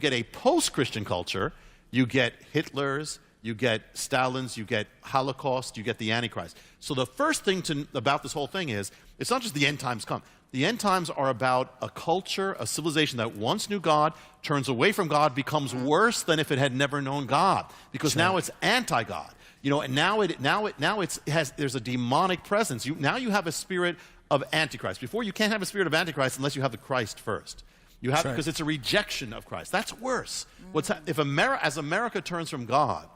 get a post-Christian culture, you get Hitlers, you get Stalin's, you get Holocaust, you get the Antichrist. So the first thing about this whole thing is, it's not just the end times come. The end times are about a culture, a civilization that once knew God, turns away from God, becomes worse than if it had never known God, because now it's anti-God. You know, and there's a demonic presence. Now you have a spirit of Antichrist. Before, you can't have a spirit of Antichrist unless you have the Christ first. You have, because it's a rejection of Christ. That's worse. If America turns from God,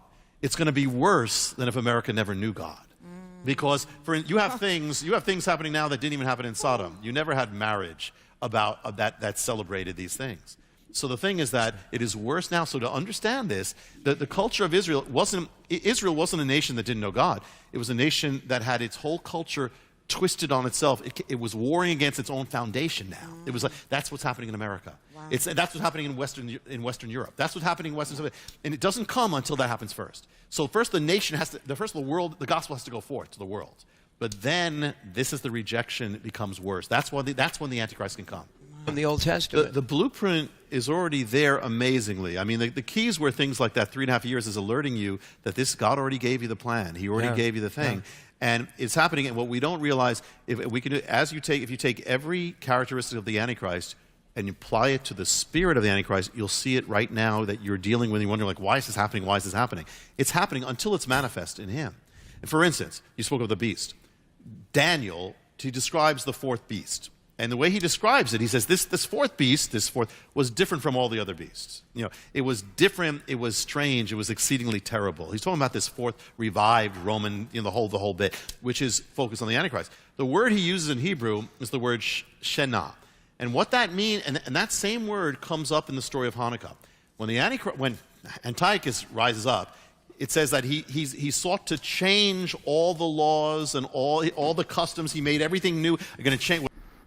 it's going to be worse than if America never knew God. Because you have things happening now that didn't even happen in Sodom. You never had marriage that celebrated these things. So the thing is that it is worse now. So to understand this, the culture of Israel wasn't a nation that didn't know God. It was a nation that had its whole culture twisted on itself. It was warring against its own foundation now. It was like, that's what's happening in America. Wow. That's what's happening in Western Europe. That's what's happening in Western Europe. And it doesn't come until that happens first. So first the nation the gospel has to go forth to the world. But then this is the rejection becomes worse. That's when the Antichrist can come. From the Old Testament. The blueprint is already there amazingly. I mean, the keys were things like that 3.5 years is alerting you that God already gave you the plan. He already gave you the thing. Yeah. And it's happening. And what we don't realize, if you take every characteristic of the Antichrist and you apply it to the spirit of the Antichrist, you'll see it right now that you're dealing with. You wonder, like, why is this happening? Why is this happening? It's happening until it's manifest in him. And for instance, you spoke of the beast. Daniel, he describes the fourth beast. And the way he describes it, he says, this fourth beast, was different from all the other beasts. You know, it was different, it was strange, it was exceedingly terrible. He's talking about this fourth revived Roman, the whole bit, which is focused on the Antichrist. The word he uses in Hebrew is the word Shena. And what that means, and that same word comes up in the story of Hanukkah. When Antiochus rises up, it says that he sought to change all the laws and all the customs. He made everything new. You're going to change.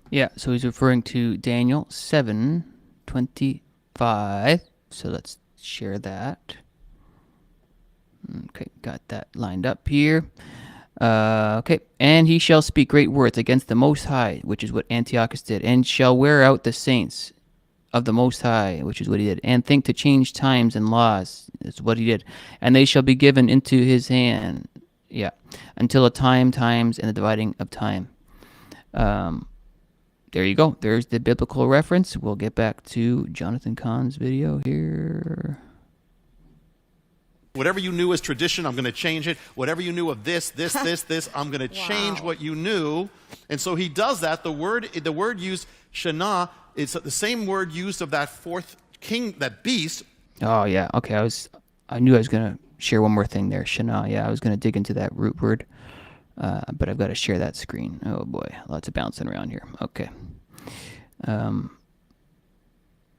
Yeah, so he's referring to Daniel 7:25. So let's share that. Okay, got that lined up here. Okay, and he shall speak great words against the Most High, which is what Antiochus did, and shall wear out the saints of the Most High, which is what he did, and think to change times and laws, is what he did, and they shall be given into his hand, until times, and the dividing of time. There you go. There's the biblical reference. We'll get back to Jonathan Cahn's video here. Whatever you knew as tradition, I'm going to change it. Whatever you knew of this, I'm going to change what you knew. And so he does that. The word used, Shana, it's the same word used of that fourth king, that beast. Oh, yeah. Okay, I knew I was going to share one more thing there. Shana, yeah, I was going to dig into that root word. But I've got to share that screen. Oh boy, lots of bouncing around here. Okay.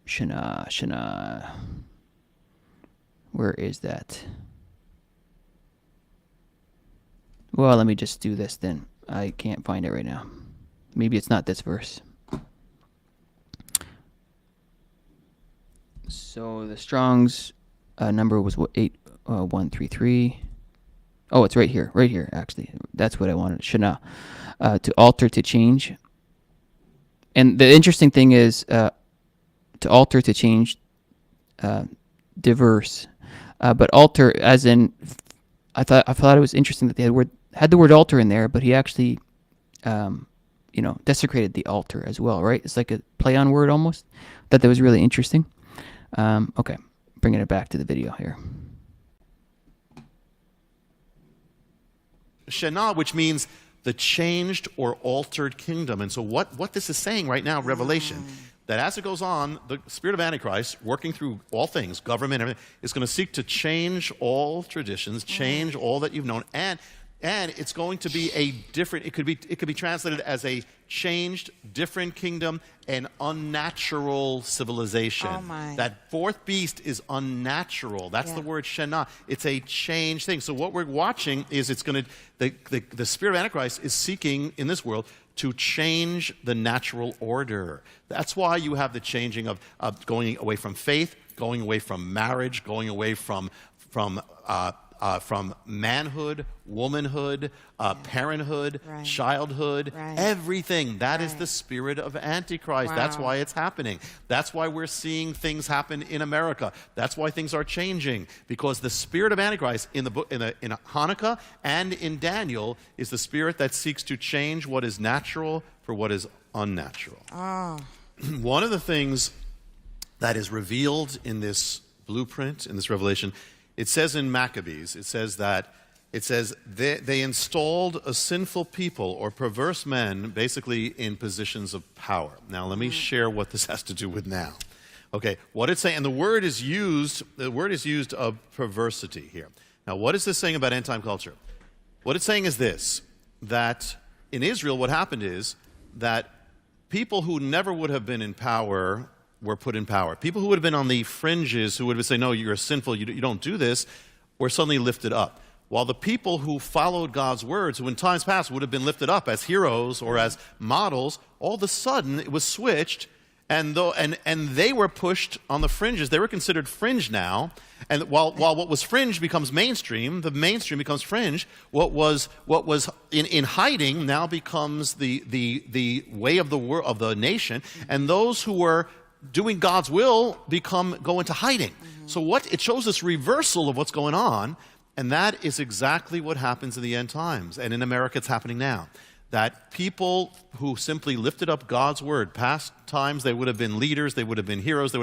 Shana. Where is that? Well, let me just do this then. I can't find it right now. Maybe it's not this verse. So the Strong's number was 8133. Oh, it's right here, actually. That's what I wanted. Shana. To alter, to change. And the interesting thing is, to alter, to change, diverse. But alter, as in, I thought it was interesting that they had the word alter in there, but he actually, desecrated the altar as well, right? It's like a play on word almost. That was really interesting. Okay, bringing it back to the video here. Shana, which means the changed or altered kingdom. And so what this is saying right now, Revelation, that as it goes on, the spirit of Antichrist, working through all things, government, everything, is going to seek to change all traditions, change all that you've known, and it's going to be a different, it could be translated as a changed, different kingdom, an unnatural civilization. Oh my. That fourth beast is unnatural. That's the word Shana. It's a changed thing. So what we're watching is the spirit of Antichrist is seeking in this world to change the natural order. That's why you have the changing of going away from faith, going away from marriage, going away from manhood, womanhood, parenthood, childhood, everything. That is the spirit of Antichrist. Wow. That's why it's happening. That's why we're seeing things happen in America. That's why things are changing, because the spirit of Antichrist in Hanukkah and in Daniel is the spirit that seeks to change what is natural for what is unnatural. Oh. One of the things that is revealed in this blueprint, in this revelation, it says in Maccabees, it says that It says they installed a sinful people or perverse men basically in positions of power. Now, let me share what this has to do with now. Okay, what it's saying, and the word is used of perversity here. Now, what is this saying about end-time culture? What it's saying is this, that in Israel, what happened is that people who never would have been in power were put in power. People who would have been on the fringes, who would have said, no, you're sinful, you don't do this, were suddenly lifted up. While the people who followed God's words, who in times past would have been lifted up as heroes or as models, all of a sudden it was switched, and they were pushed on the fringes. They were considered fringe now. And while what was fringe becomes mainstream, the mainstream becomes fringe. What was in hiding now becomes the way of the nation, and those who were doing God's will go into hiding. So it shows this reversal of what's going on. And that is exactly what happens in the end times. And in America, it's happening now. That people who simply lifted up God's word, past times they would have been leaders, they would have been heroes,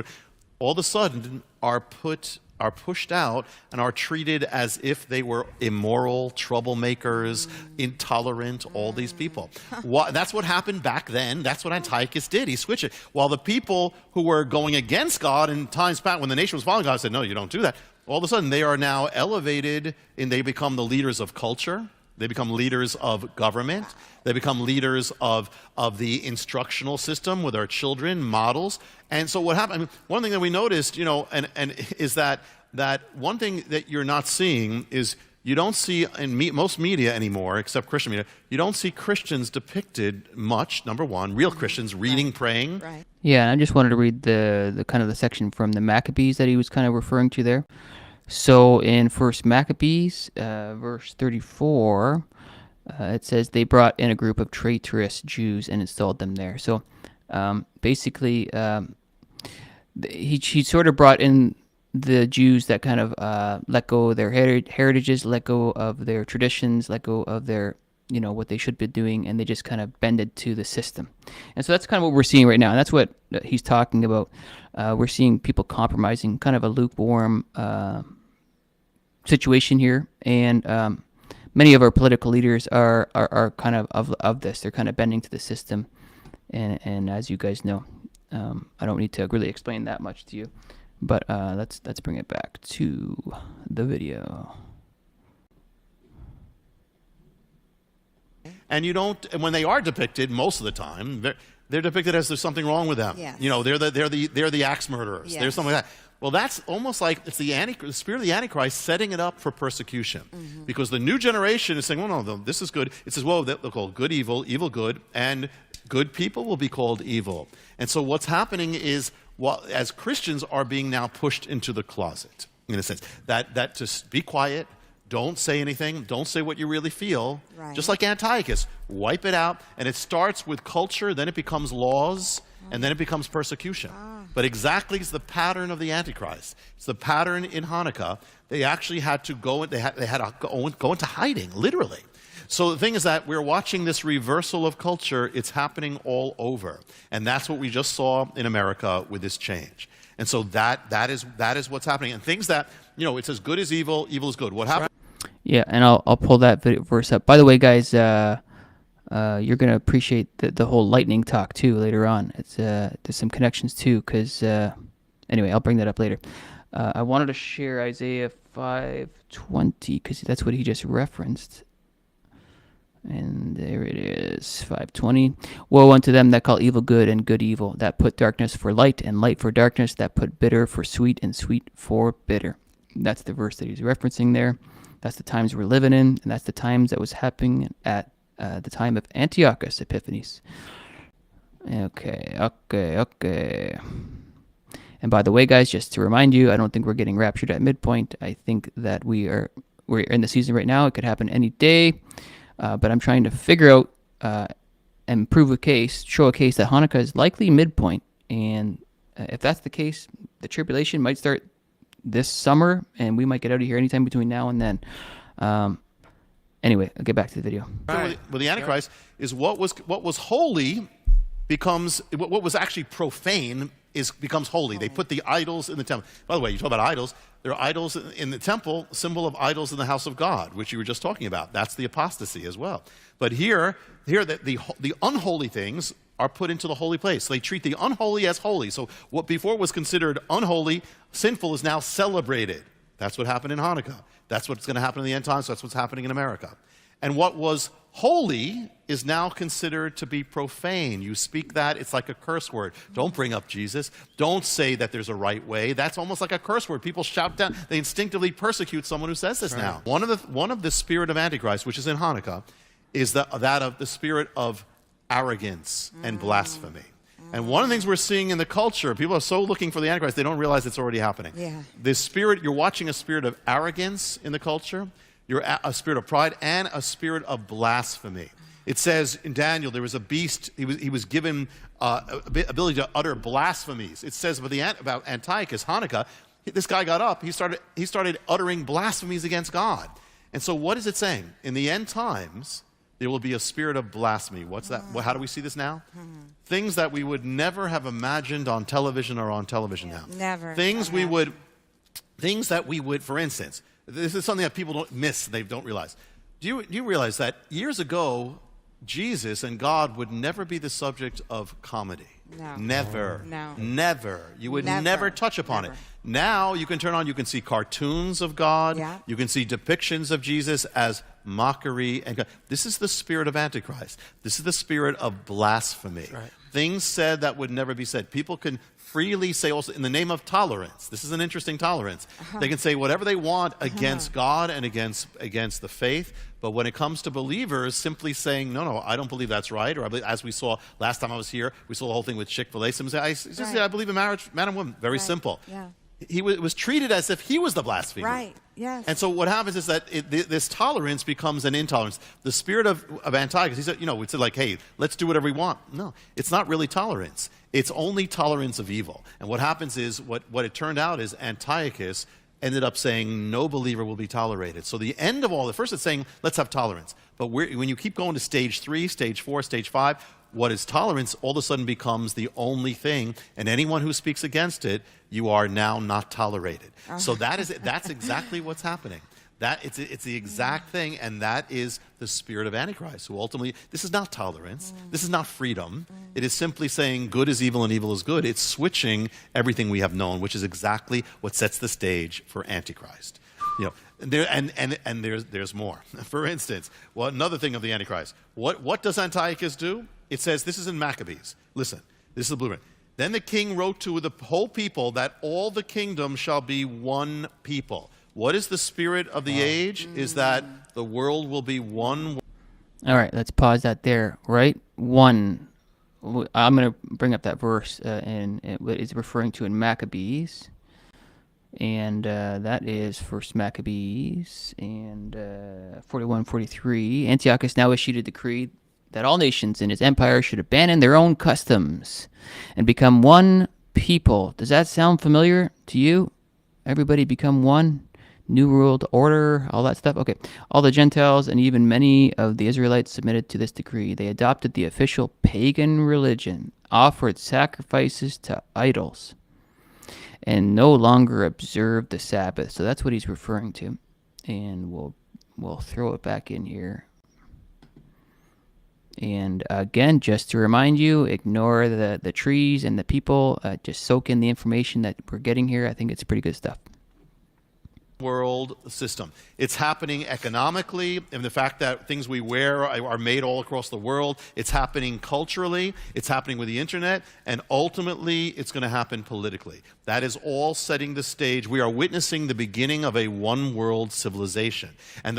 all of a sudden are pushed out and are treated as if they were immoral, troublemakers, intolerant, all these people. That's what happened back then. That's what Antiochus did. He switched it. While the people who were going against God in times past, when the nation was following God, said, no, you don't do that. All of a sudden, they are now elevated, and they become the leaders of culture. They become leaders of government. They become leaders of the instructional system with our children, models. And so what happened? I mean, one thing that we noticed, and is that one thing that you're not seeing is you don't see in most media anymore, except Christian media, you don't see Christians depicted much. Number one, real Christians reading, praying. Right. Yeah, I just wanted to read the kind of the section from the Maccabees that he was kind of referring to there. So in First Maccabees, verse 34, it says they brought in a group of traitorous Jews and installed them there. So basically, he sort of brought in the Jews that kind of let go of their heritages, let go of their traditions, let go of their, what they should be doing, and they just kind of bended to the system. And so that's kind of what we're seeing right now. And that's what he's talking about. We're seeing people compromising, kind of a lukewarm situation here. And many of our political leaders are kind of this. They're kind of bending to the system. And as you guys know, I don't need to really explain that much to you. But let's bring it back to the video. And when they are depicted, most of the time, they're depicted as there's something wrong with them. Yes. They're the axe murderers. Yes. There's something like that. Well, that's almost like it's the spirit of the Antichrist setting it up for persecution. Mm-hmm. Because the new generation is saying, well, no, this is good. It says, well, they'll call good evil, evil good, and good people will be called evil. And so what's happening is, as Christians are being now pushed into the closet, in a sense, that just be quiet, don't say anything, don't say what you really feel, right. Just like Antiochus, wipe it out, and it starts with culture, then it becomes laws, and then it becomes persecution. But exactly it's the pattern of the Antichrist. It's the pattern in Hanukkah. They actually had to go into hiding, literally. So the thing is that we're watching this reversal of culture. It's happening all over. And that's what we just saw in America with this change. And so that is what's happening. And things that, it says good is evil, evil is good. What happened? Yeah, and I'll pull that verse up. By the way, guys, you're going to appreciate the whole lightning talk, too, later on. It's there's some connections, too, because, anyway, I'll bring that up later. I wanted to share Isaiah 5:20, because that's what he just referenced. And there it is, 5:20. Woe unto them that call evil good and good evil, that put darkness for light and light for darkness, that put bitter for sweet and sweet for bitter. That's the verse that he's referencing there. That's the times we're living in, and that's the times that was happening at the time of Antiochus Epiphanes. Okay. And by the way, guys, just to remind you, I don't think we're getting raptured at midpoint. I think that we're in the season right now. It could happen any day. But I'm trying to figure out and show a case that Hanukkah is likely midpoint. And if that's the case, the tribulation might start this summer, and we might get out of here anytime between now and then. Anyway, I'll get back to the video. Right. Well, the Antichrist is what was holy becomes, what was actually profane becomes holy. They put the idols in the temple. By the way, you talk about idols. There are idols in the temple, symbol of idols in the house of God, which you were just talking about. That's the apostasy as well. But here the unholy things are put into the holy place. So they treat the unholy as holy. So what before was considered unholy, sinful, is now celebrated. That's what happened in Hanukkah. That's what's going to happen in the end times. So that's what's happening in America. And what was holy is now considered to be profane. You speak that, it's like a curse word. Don't bring up Jesus. Don't say that there's a right way. That's almost like a curse word. People shout down. They instinctively persecute someone who says this now. One of the spirit of Antichrist, which is in Hanukkah, is that of the spirit of arrogance and blasphemy. And one of the things we're seeing in the culture, people are so looking for the Antichrist, they don't realize it's already happening. Yeah. This spirit, you're watching a spirit of arrogance in the culture. You're a spirit of pride and a spirit of blasphemy. It says in Daniel, there was a beast, he was given ability to utter blasphemies. It says about Antiochus, Hanukkah, this guy got up, he started uttering blasphemies against God. And so what is it saying? In the end times, there will be a spirit of blasphemy. What's that? Well, how do we see this now? Things that we would never have imagined on television or on television now. Never. Things that we would, for instance, this is something that people don't miss, they don't realize. Do you realize that years ago, Jesus and God would never be the subject of comedy? No. Never. No. Never. You would never touch upon it. Now you can turn on, you can see cartoons of God. Yeah. You can see depictions of Jesus as mockery. And this is the spirit of Antichrist. This is the spirit of blasphemy. Right. Things said that would never be said. People can freely say also in the name of tolerance. This is an interesting tolerance. They can say whatever they want against God and against the faith. But when it comes to believers, simply saying, no, I don't believe that's right. Or as we saw last time I was here, we saw the whole thing with Chick-fil-A. Some say, I believe in marriage, man and woman. Very simple. Yeah. He was treated as if he was the blasphemer. Right. Yes. And so what happens is that this tolerance becomes an intolerance. The spirit of Antiochus, he said, we said like, hey, let's do whatever we want. No, it's not really tolerance. It's only tolerance of evil. And what happens is, what it turned out is Antiochus ended up saying no believer will be tolerated. So the end of all, the first it's saying, let's have tolerance. But when you keep going to stage 3, stage 4, stage 5, what is tolerance all of a sudden becomes the only thing, and anyone who speaks against it, you are now not tolerated. So that's exactly what's happening. It's the exact thing, and that is the spirit of Antichrist, who ultimately, this is not tolerance, this is not freedom, it is simply saying good is evil and evil is good. It's switching everything we have known, which is exactly what sets the stage for Antichrist. There's more. For instance, another thing of the Antichrist. What does Antiochus do? It says, this is in Maccabees. Listen, this is the blueprint. Then the king wrote to the whole people that all the kingdom shall be one people. What is the spirit of the age? Is that the world will be one. All right, let's pause that there, right? One. I'm going to bring up that verse, and what it's referring to in Maccabees. And that is First Maccabees and 41-43. Antiochus now issued a decree that all nations in his empire should abandon their own customs and become one people. Does that sound familiar to you? Everybody become one? New world order, all that stuff? Okay. All the Gentiles and even many of the Israelites submitted to this decree. They adopted the official pagan religion, offered sacrifices to idols, and no longer observed the Sabbath. So that's what he's referring to. And we'll throw it back in here. And again, just to remind you, ignore the trees and the people. Just soak in the information that we're getting here. I think it's pretty good stuff. World system. It's happening economically, and the fact that things we wear are made all across the world. It's happening culturally. It's happening with the internet, and ultimately, it's going to happen politically. That is all setting the stage. We are witnessing the beginning of a one-world civilization. And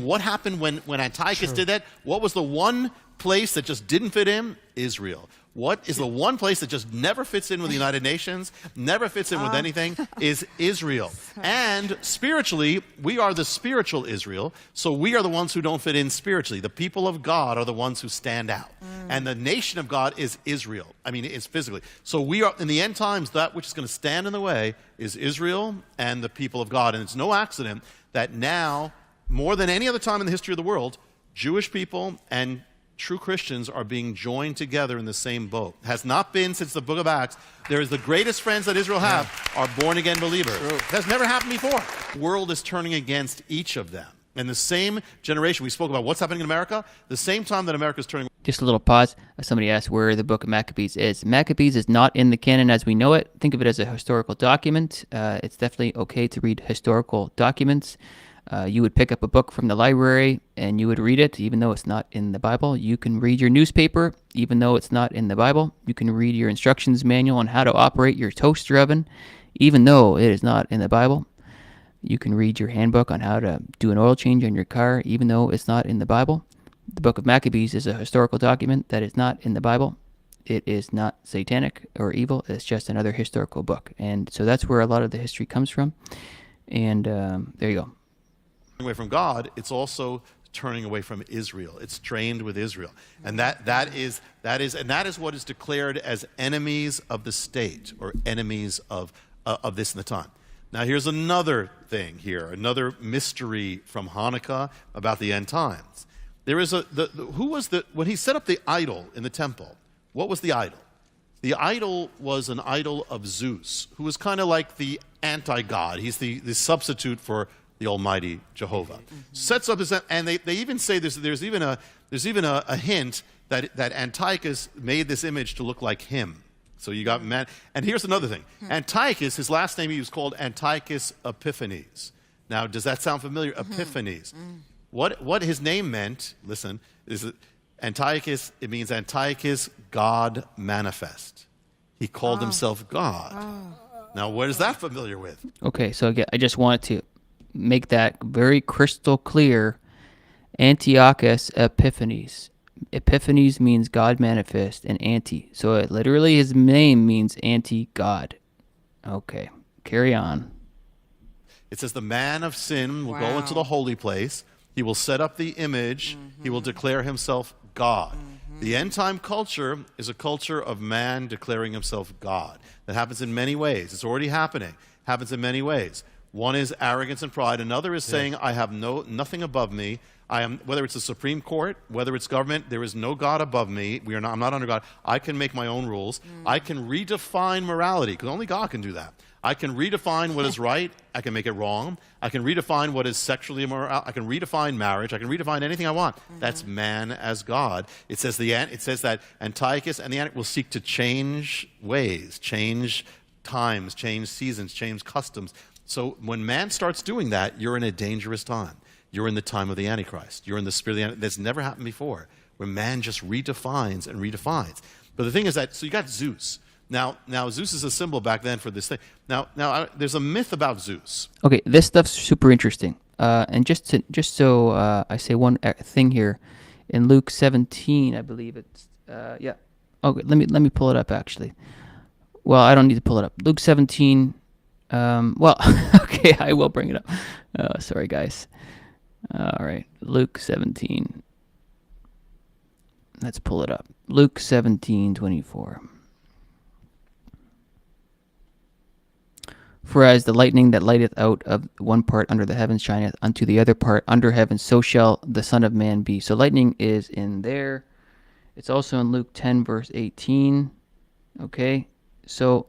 what happened when Antiochus did that? What was the one place that just didn't fit in? Israel. What is the one place that just never fits in with the United Nations, never fits in with anything, is Israel. And spiritually, we are the spiritual Israel, so we are the ones who don't fit in spiritually. The people of God are the ones who stand out. And the nation of God is Israel. I mean, it's physically. So we are, in the end times, that which is going to stand in the way is Israel and the people of God. And it's no accident that now, more than any other time in the history of the world, Jewish people and true Christians are being joined together in the same boat. Has not been since the book of Acts. There is the greatest friends that Israel have are born-again believers. True. That's never happened before. The world is turning against each of them. And the same generation, we spoke about what's happening in America, the same time that America is turning. Just a little pause. Somebody asked where the book of Maccabees is. Maccabees is not in the canon as we know it. Think of it as a historical document. It's definitely okay to read historical documents. You would pick up a book from the library and you would read it, even though it's not in the Bible. You can read your newspaper, even though it's not in the Bible. You can read your instructions manual on how to operate your toaster oven, even though it is not in the Bible. You can read your handbook on how to do an oil change on your car, even though it's not in the Bible. The book of Maccabees is a historical document that is not in the Bible. It is not satanic or evil. It's just another historical book. And so that's where a lot of the history comes from. And there you go. Away from God, it's also turning away from Israel. It's trained with Israel. And that is what is declared as enemies of the state, or enemies of this in the time. Now, here's another thing here, another mystery from Hanukkah about the end times. There is when he set up the idol in the temple, what was the idol? The idol was an idol of Zeus, who was kind of like the anti-God. He's the substitute for the Almighty Jehovah. Sets up this, and they even say there's even a hint that Antiochus made this image to look like him. So you got man. And here's another thing. Antiochus, his last name, he was called Antiochus Epiphanes. Now, does that sound familiar? Epiphanes. What his name meant, listen, is Antiochus, it means Antiochus, God manifest. He called himself God. Now, what is that familiar with? Okay, so again, I just wanted to make that very crystal clear. Antiochus Epiphanes. Epiphanes means God manifest, and anti. So it literally, his name means anti-God. Okay, carry on. It says the man of sin will go into the holy place. He will set up the image. He will declare himself God. The end time culture is a culture of man declaring himself God. That happens in many ways. It's already happening. Happens in many ways. One is arrogance and pride. Another is saying, I have nothing above me. I am, whether it's the Supreme Court, whether it's government, there is no God above me. I'm not under God. I can make my own rules. I can redefine morality, because only God can do that. I can redefine what is right. I can make it wrong. I can redefine what is sexually immoral. I can redefine marriage. I can redefine anything I want. That's man as God. It says that Antiochus and the Antichrist will seek to change ways, change times, change seasons, change customs. So when man starts doing that, you're in a dangerous time. You're in the time of the Antichrist. You're in the spirit of the Antichrist. That's never happened before, where man just redefines and redefines. But the thing is that, so you got Zeus. Now Zeus is a symbol back then for this thing. Now, there's a myth about Zeus. Okay, this stuff's super interesting. And just so I say one thing here, in Luke 17, I believe it's yeah. Okay, let me pull it up actually. Well, I don't need to pull it up. Luke 17. Well, okay, I will bring it up. Sorry, guys. All right, Luke 17. Let's pull it up. Luke 17:24. For as the lightning that lighteth out of one part under the heavens shineth unto the other part under heaven, so shall the Son of Man be. So lightning is in there. It's also in Luke 10, verse 18. Okay, so,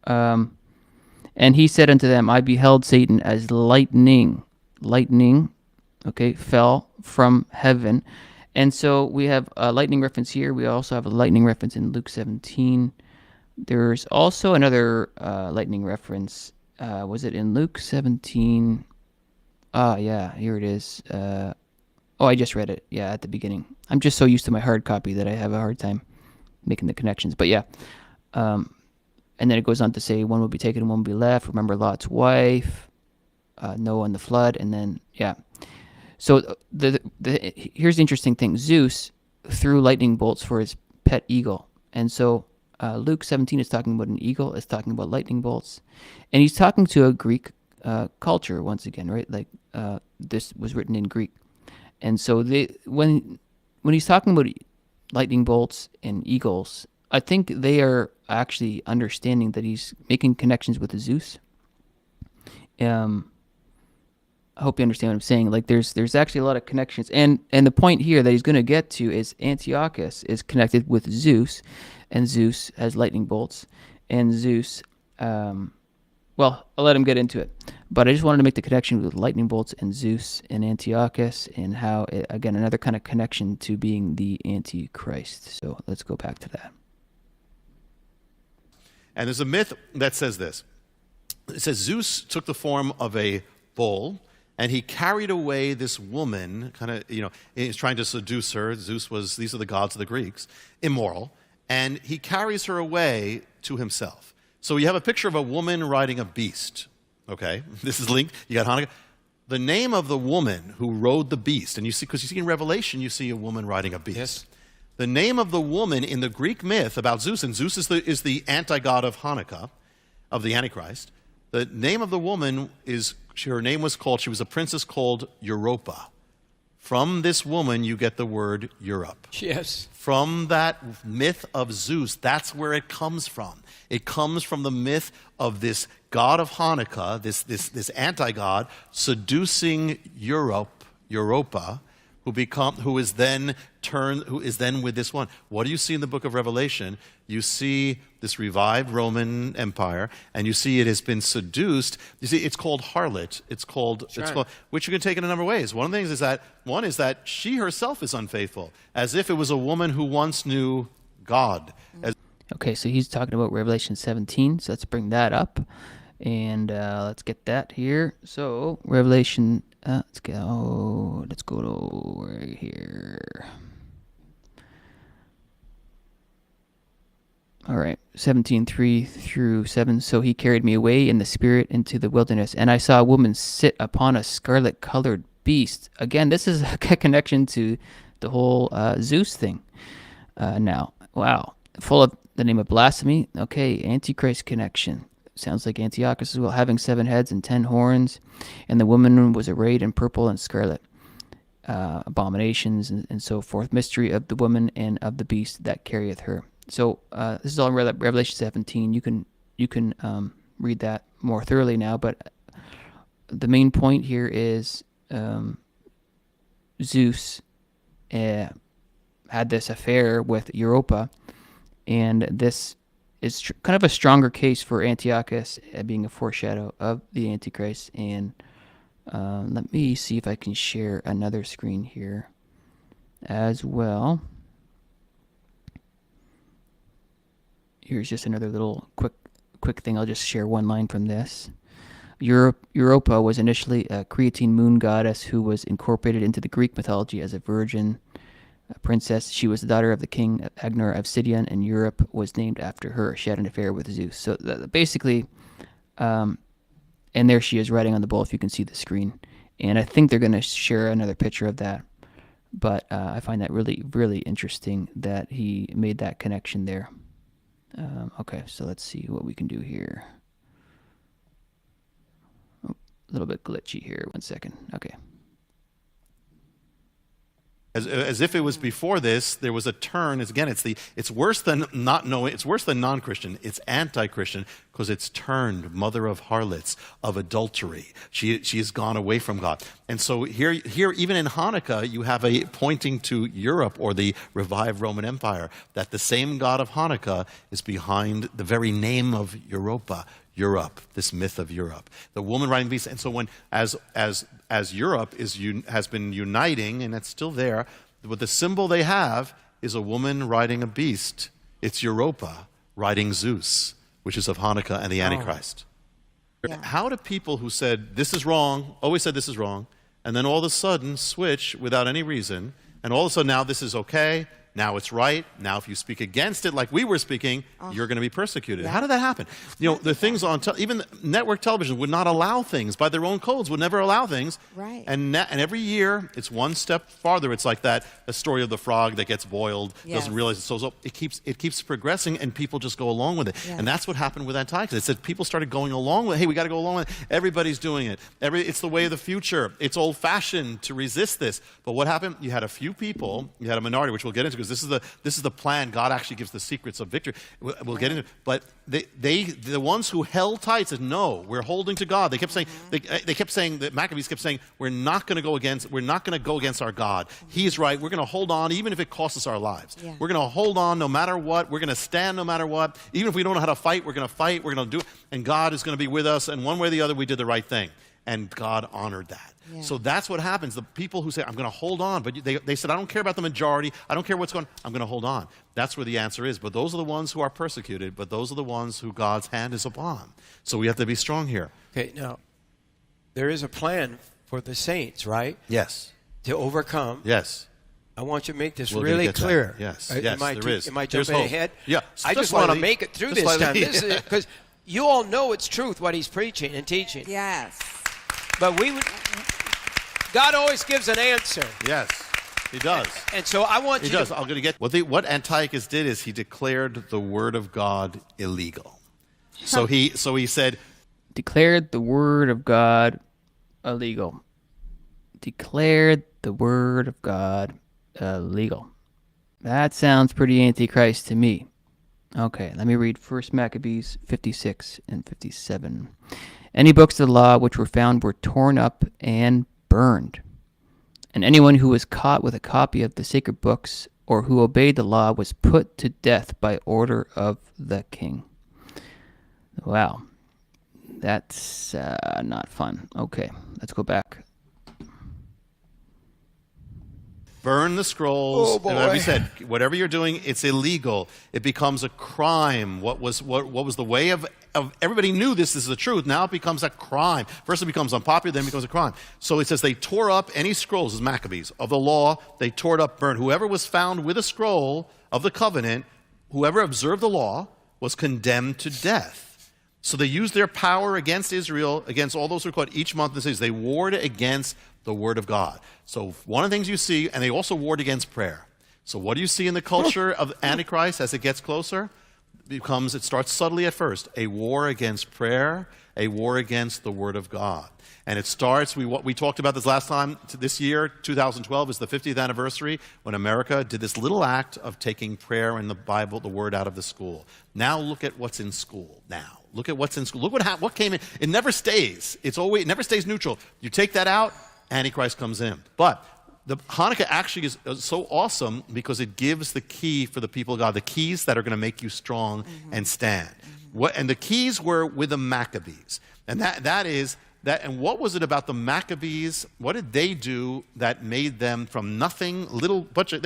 and he said unto them, I beheld Satan as lightning, okay, fell from heaven. And so we have a lightning reference here. We also have a lightning reference in Luke 17. There's also another lightning reference. Was it in Luke 17? Yeah, here it is. I just read it. Yeah, at the beginning. I'm just so used to my hard copy that I have a hard time making the connections. But yeah. And then it goes on to say, one will be taken and one will be left. Remember Lot's wife, Noah and the flood. And then, yeah. So here's the interesting thing. Zeus threw lightning bolts for his pet eagle. And so Luke 17 is talking about an eagle. It's talking about lightning bolts. And he's talking to a Greek culture once again, right? Like this was written in Greek. And so when he's talking about lightning bolts and eagles, I think they are actually understanding that he's making connections with Zeus. I hope you understand what I'm saying. Like there's actually a lot of connections, and the point here that he's going to get to is Antiochus is connected with Zeus, and Zeus has lightning bolts, and Zeus. Well, I'll let him get into it, but I just wanted to make the connection with lightning bolts and Zeus and Antiochus, and how again another kind of connection to being the Antichrist. So let's go back to that. And there's a myth that says this. It says Zeus took the form of a bull, and he carried away this woman, kind of, he's trying to seduce her. Zeus was, these are the gods of the Greeks, immoral, and he carries her away to himself. So you have a picture of a woman riding a beast, okay? This is linked. You got Hanukkah. The name of the woman who rode the beast, and you see, because you see in Revelation, you see a woman riding a beast. Yes. The name of the woman in the Greek myth about Zeus, and Zeus is the anti-god of Hanukkah, of the Antichrist. The name of the woman her name was called, she was a princess called Europa. From this woman, you get the word Europe. Yes. From that myth of Zeus, that's where it comes from. It comes from the myth of this god of Hanukkah, this anti-god, seducing Europa, who is then with this one. What do you see in the book of Revelation? You see this revived Roman Empire, and you see it has been seduced. You see, it's called harlot. It's called, which you can take in a number of ways. One of the things is that she herself is unfaithful, as if it was a woman who once knew God. Okay, so he's talking about Revelation 17, so let's bring that up, and let's get that here. So Revelation, let's go to right here. All right, 17:3 through 7. So he carried me away in the spirit into the wilderness, and I saw a woman sit upon a scarlet-colored beast. Again, this is a connection to the whole Zeus thing. Now, wow, full of the name of blasphemy. Okay, Antichrist connection. Sounds like Antiochus as well, having 7 heads and 10 horns, and the woman was arrayed in purple and scarlet. Abominations and so forth. Mystery of the woman and of the beast that carrieth her. So this is all in Revelation 17. You can read that more thoroughly now, but the main point here is Zeus had this affair with Europa, and this is kind of a stronger case for Antiochus being a foreshadow of the Antichrist. And let me see if I can share another screen here as well. Here's just another little quick thing. I'll just share one line from this. Europa was initially a Cretan moon goddess who was incorporated into the Greek mythology as a virgin princess. She was the daughter of the king Agenor of Sidon, and Europe was named after her. She had an affair with Zeus. So basically, and there she is riding on the bull, if you can see the screen. And I think they're going to share another picture of that. But I find that really, really interesting that he made that connection there. Okay, so let's see what we can do here. Oh, a little bit glitchy here. 1 second. Okay. As if it was before this, there was a turn. It's worse than not knowing. It's worse than non-Christian. It's anti-Christian because it's turned mother of harlots, of adultery. She has gone away from God. And so here, even in Hanukkah, you have a pointing to Europe or the revived Roman Empire, that the same God of Hanukkah is behind the very name of Europa. Europe, this myth of Europe, the woman riding the beast. And so when as Europe has been uniting, and it's still there, what the symbol they have is a woman riding a beast. It's Europa riding Zeus, which is of Hanukkah and the Antichrist. Yeah. How do people who said this is wrong, always said this is wrong, and then all of a sudden switch without any reason, and all of a sudden now this is okay? Now it's right. Now if you speak against it like we were speaking, you're going to be persecuted. Yeah. How did that happen? The things on even network television would not allow things by their own codes, would never allow things. Right. And every year it's one step farther. It's like the story of the frog that gets boiled, doesn't realize it's so it keeps progressing, and people just go along with it. Yes. And that's what happened with Antichrist. It said people started going along with it. Hey, we got to go along with it. Everybody's doing it. It's the way of the future. It's old-fashioned to resist this. But what happened? You had a few people, you had a minority, which we'll get into, because this is the plan. God actually gives the secrets of victory. We'll get into it. But the ones who held tight said, no, we're holding to God. They kept saying, they kept saying, the Maccabees kept saying, we're not going to go against our God. He's right. We're going to hold on even if it costs us our lives. Yeah. We're going to hold on no matter what. We're going to stand no matter what. Even if we don't know how to fight, we're going to fight. We're going to do it. And God is going to be with us. And one way or the other, we did the right thing. And God honored that. Yeah. So that's what happens. The people who say, I'm going to hold on, but they said, I don't care about the majority. I don't care what's going on. I'm going to hold on. That's where the answer is. But those are the ones who are persecuted, but those are the ones who God's hand is upon. So we have to be strong here. Okay, now, there is a plan for the saints, right? Yes. To overcome. Yes. I want you to make this really clear. Yes, there is. Am I jumping ahead? Yeah. I just want to make it through this time. Because you all know it's truth what he's preaching and teaching. Yes. But God always gives an answer. Yes, he does. And so I want he you does. to... I'm going to get... What Antiochus did is he declared the word of God illegal. So he said... Declared the word of God illegal. Declared the word of God illegal. That sounds pretty Antichrist to me. Okay, let me read 1 Maccabees 56 and 57. Any books of the law which were found were torn up and burned. And anyone who was caught with a copy of the sacred books or who obeyed the law was put to death by order of the king. Wow. That's not fun. Okay, let's go back. Burn the scrolls. Oh, boy. And like we said, whatever you're doing, it's illegal. It becomes a crime. What was the way of everybody knew this is the truth. Now it becomes a crime. First it becomes unpopular, then it becomes a crime. So it says they tore up any scrolls, as Maccabees, of the law. They tore it up, burned. Whoever was found with a scroll of the covenant, whoever observed the law, was condemned to death. So they used their power against Israel, against all those who were caught each month in the cities. They warred against the word of God. So one of the things you see, and they also warred against prayer. So what do you see in the culture of Antichrist as it gets closer? It starts subtly at first, a war against prayer, a war against the word of God. And it starts, we talked about this last time, this year, 2012 is the 50th anniversary when America did this little act of taking prayer and the Bible, the word out of the school. Now look at what's in school now. Look at what's in school. Look what came in. It never stays. It never stays neutral. You take that out, Antichrist comes in. But the Hanukkah actually is so awesome because it gives the key for the people of God, the keys that are going to make you strong and stand. And the keys were with the Maccabees. And that is that. And what was it about the Maccabees? What did they do that made them from nothing, they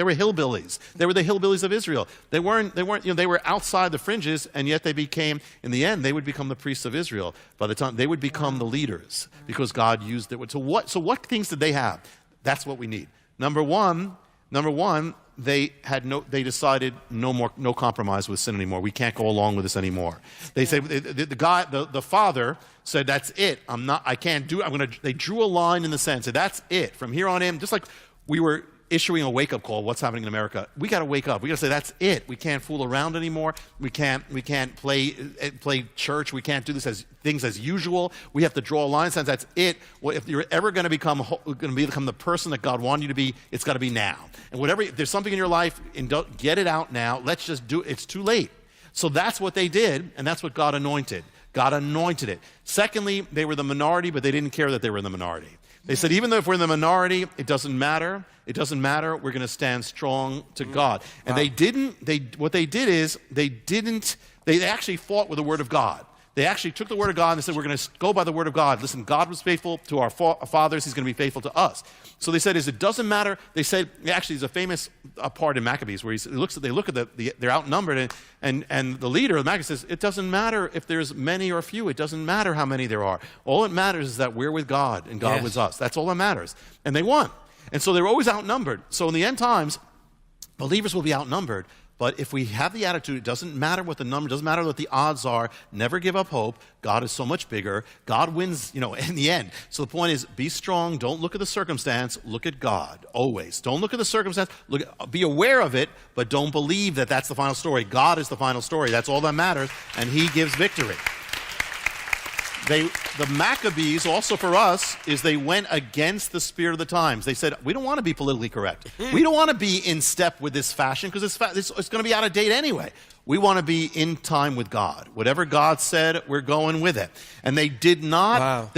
were hillbillies. They were the hillbillies of Israel. They weren't, they were outside the fringes, and yet they became, in the end, they would become the priests of Israel. By the time they would become the leaders because God used it. So what things did they have? That's what we need. Number one, they decided no compromise with sin anymore. We can't go along with this anymore. They say the father said, that's it. I can't do it. They drew a line in the sand. Said, that's it. From here on in, just like we were issuing a wake-up call, what's happening in America, we got to wake up. We got to say, that's it. We can't fool around anymore. We can't play church. We can't do this as things as usual. We have to draw a line. Since that's it. Well, if you're ever going to become the person that God wanted you to be, it's got to be now. And if there's something in your life, and don't get it out now. Let's just do it. It's too late. So that's what they did, and that's what God anointed. God anointed it. Secondly, they were the minority, but they didn't care that they were in the minority. They said, even though if we're in the minority, it doesn't matter. It doesn't matter. We're going to stand strong to God. And what they did is they actually fought with the word of God. They actually took the word of God and they said, we're going to go by the word of God. Listen, God was faithful to our fathers. He's going to be faithful to us. So they said, it doesn't matter. They said, actually, there's a famous part in Maccabees where they look at they're outnumbered, and the leader of the Maccabees says, it doesn't matter if there's many or few. It doesn't matter how many there are. All that matters is that we're with God and God with us. That's all that matters. And they won. And so they're always outnumbered. So in the end times, believers will be outnumbered. But if we have the attitude, it doesn't matter what the number, doesn't matter what the odds are, never give up hope. God is so much bigger. God wins, in the end. So the point is, be strong. Don't look at the circumstance. Look at God, always. Don't look at the circumstance. Be aware of it, but don't believe that that's the final story. God is the final story. That's all that matters, and he gives victory. the Maccabees, also for us, is they went against the spirit of the times. They said, we don't want to be politically correct. We don't want to be in step with this fashion because it's going to be out of date anyway. We want to be in time with God. Whatever God said, we're going with it. And they did not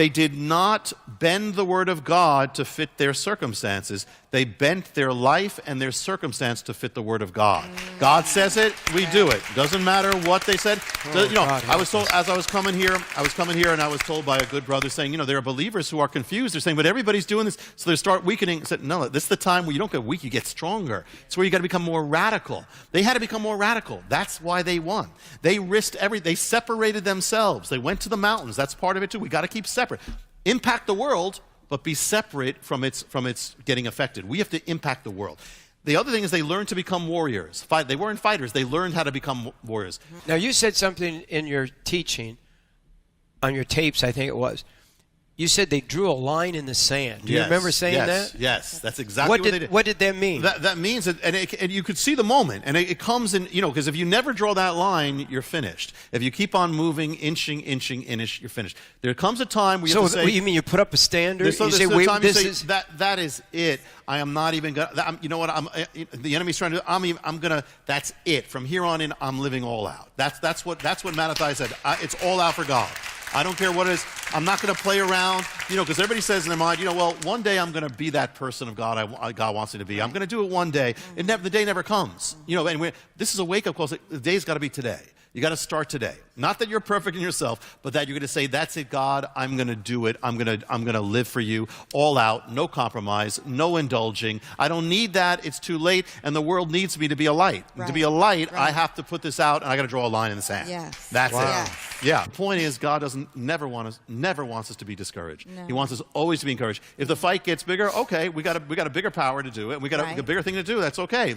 bend the word of God to fit their circumstances. They bent their life and their circumstance to fit the word of God. God says it, we do it. Doesn't matter what they said. I was told as I was coming here and I was told by a good brother saying, there are believers who are confused. They're saying, but everybody's doing this. So they start weakening. I said, no, this is the time where you don't get weak, you get stronger. It's where you got to become more radical. They had to become more radical. That's why they won. They risked everything. They separated themselves. They went to the mountains. That's part of it too. We got to keep separate. Impact the world, but be separate from its getting affected. We have to impact the world. The other thing is they learned to become warriors. They weren't fighters. They learned how to become warriors. Now, you said something in your teaching, on your tapes, I think it was. You said they drew a line in the sand. Do you remember saying that? Yes, that's exactly what they did. What did that mean? That means that, and you could see the moment, and it comes in, because if you never draw that line, you're finished. If you keep on moving, inching, you're finished. There comes a time where you have to say... So you mean you put up a standard? You say, wait, that is it. I am not even going to... You know what? The enemy's trying to... I'm going to... That's it. From here on in, I'm living all out. That's what monetized said. It's all out for God. I don't care what it is. I'm not going to play around, because everybody says in their mind, well, one day I'm going to be that person of God God wants me to be. I'm going to do it one day. The day never comes. And this is a wake-up call. The day's got to be today. You got to start today. Not that you're perfect in yourself, but that you're going to say, that's it, God, I'm going to do it. I'm going to live for you, all out, no compromise, no indulging. I don't need that. It's too late, and the world needs me to be a light. Right. To be a light, I have to put this out, and I got to draw a line in the sand. Yes. That's it. Yes. Yeah. The point is, God never wants us to be discouraged. No. He wants us always to be encouraged. If the fight gets bigger, okay, we got a bigger power to do it. We got a bigger thing to do. That's okay.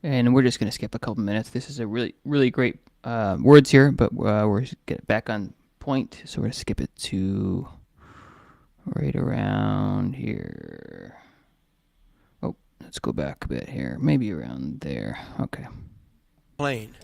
And we're just going to skip a couple minutes. This is a really, really great words here, but we're get back on point, so we're going to skip it to right around here. Oh, let's go back a bit here. Maybe around there. Okay. Plain.